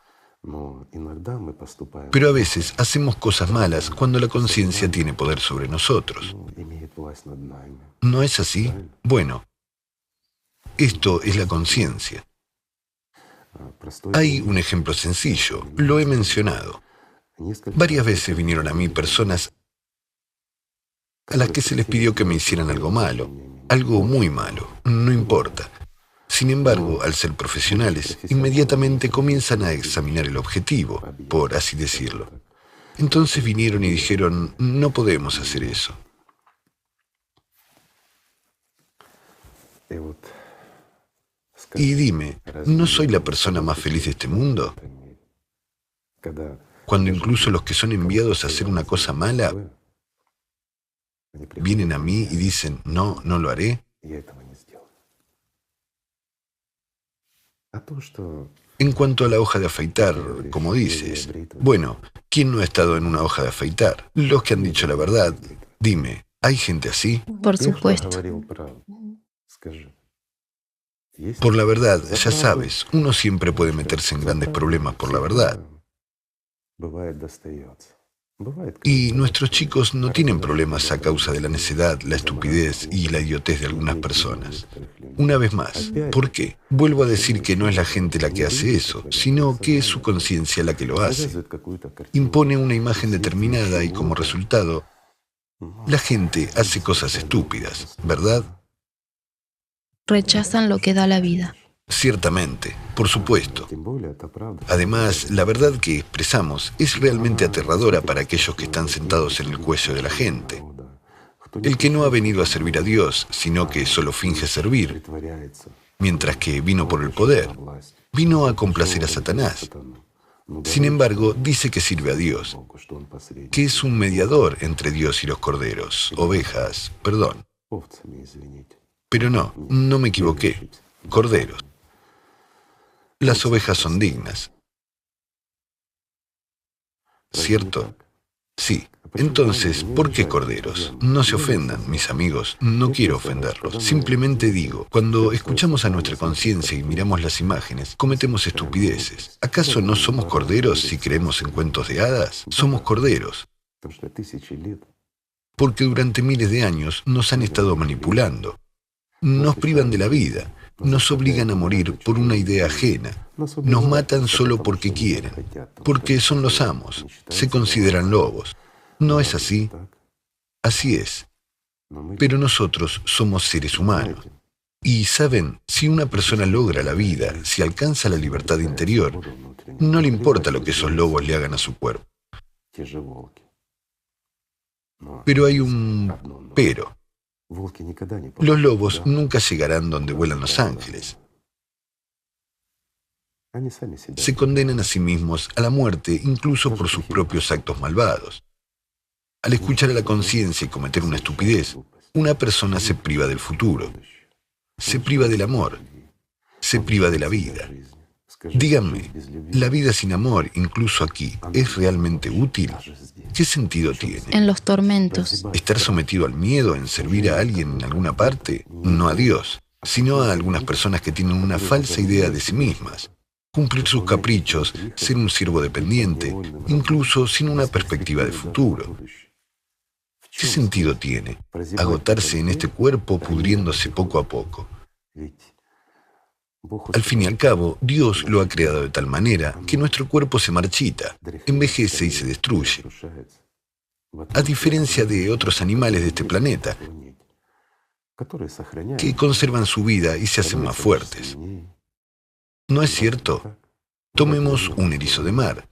Pero a veces hacemos cosas malas cuando la conciencia tiene poder sobre nosotros. ¿No es así? Bueno, esto es la conciencia. Hay un ejemplo sencillo, lo he mencionado. Varias veces vinieron a mí personas a las que se les pidió que me hicieran algo malo, algo muy malo, no importa. Sin embargo, al ser profesionales, inmediatamente comienzan a examinar el objetivo, por así decirlo. Entonces vinieron y dijeron, no podemos hacer eso. Y dime, ¿no soy la persona más feliz de este mundo? Cuando incluso los que son enviados a hacer una cosa mala vienen a mí y dicen, no, no lo haré. En cuanto a la hoja de afeitar, como dices, bueno, ¿quién no ha estado en una hoja de afeitar? Los que han dicho la verdad. Dime, ¿hay gente así? Por supuesto. Por la verdad, ya sabes, uno siempre puede meterse en grandes problemas por la verdad. Y nuestros chicos no tienen problemas a causa de la necedad, la estupidez y la idiotez de algunas personas. Una vez más, ¿por qué? Vuelvo a decir que no es la gente la que hace eso, sino que es su conciencia la que lo hace. Impone una imagen determinada y como resultado, la gente hace cosas estúpidas, ¿verdad? Rechazan lo que da la vida. Ciertamente, por supuesto. Además, la verdad que expresamos es realmente aterradora para aquellos que están sentados en el cuello de la gente. El que no ha venido a servir a Dios, sino que solo finge servir, mientras que vino por el poder, vino a complacer a Satanás. Sin embargo, dice que sirve a Dios, que es un mediador entre Dios y los corderos, ovejas, perdón. Pero no, no me equivoqué, corderos. Las ovejas son dignas. ¿Cierto? Sí. Entonces, ¿por qué corderos? No se ofendan, mis amigos, no quiero ofenderlos. Simplemente digo, cuando escuchamos a nuestra conciencia y miramos las imágenes, cometemos estupideces. ¿Acaso no somos corderos si creemos en cuentos de hadas? Somos corderos. porque durante miles de años nos han estado manipulando. Nos privan de la vida, nos obligan a morir por una idea ajena, nos matan solo porque quieren, porque son los amos, se consideran lobos. ¿No es así? Así es. Pero nosotros somos seres humanos. Y saben, si una persona logra la vida, si alcanza la libertad interior, no le importa lo que esos lobos le hagan a su cuerpo. Pero hay un pero. Los lobos nunca llegarán donde vuelan los ángeles. Se condenan a sí mismos a la muerte incluso por sus propios actos malvados. Al escuchar a la conciencia y cometer una estupidez, una persona se priva del futuro, se priva del amor, se priva de la vida. Díganme, ¿la vida sin amor, incluso aquí, es realmente útil? ¿Qué sentido tiene? En los tormentos. ¿Estar sometido al miedo en servir a alguien en alguna parte? No a Dios, sino a algunas personas que tienen una falsa idea de sí mismas. Cumplir sus caprichos, ser un siervo dependiente, incluso sin una perspectiva de futuro. ¿Qué sentido tiene agotarse en este cuerpo pudriéndose poco a poco? Al fin y al cabo, Dios lo ha creado de tal manera que nuestro cuerpo se marchita, envejece y se destruye. A diferencia de otros animales de este planeta, que conservan su vida y se hacen más fuertes. ¿No es cierto? Tomemos un erizo de mar.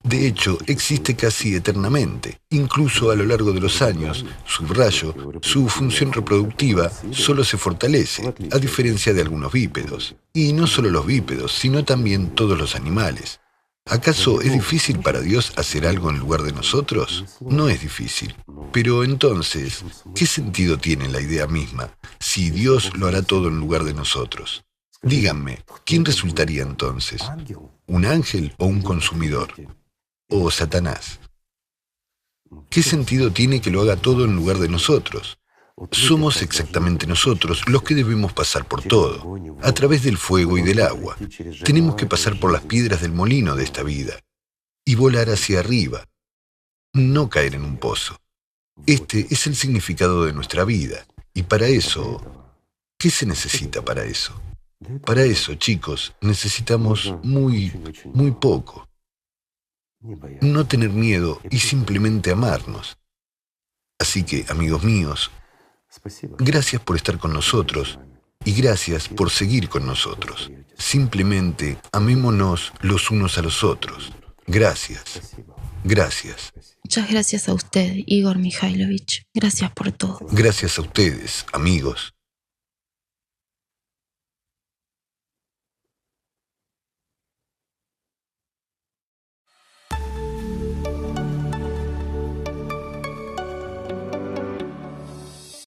De hecho, existe casi eternamente. Incluso a lo largo de los años, subrayo, su función reproductiva solo se fortalece, a diferencia de algunos bípedos. Y no solo los bípedos, sino también todos los animales. ¿Acaso es difícil para Dios hacer algo en lugar de nosotros? No es difícil. Pero entonces, ¿qué sentido tiene la idea misma si Dios lo hará todo en lugar de nosotros? Díganme, ¿quién resultaría entonces? ¿Un ángel o un consumidor? ¿O Satanás? ¿Qué sentido tiene que lo haga todo en lugar de nosotros? Somos exactamente nosotros los que debemos pasar por todo, a través del fuego y del agua. Tenemos que pasar por las piedras del molino de esta vida y volar hacia arriba, no caer en un pozo. Este es el significado de nuestra vida. Y para eso, ¿qué se necesita para eso? Para eso, chicos, necesitamos muy poco. No tener miedo y simplemente amarnos. Así que, amigos míos, gracias por estar con nosotros y gracias por seguir con nosotros. Simplemente amémonos los unos a los otros. Gracias. Gracias. Muchas gracias a usted, Igor Mikhailovich. Gracias por todo. Gracias a ustedes, amigos.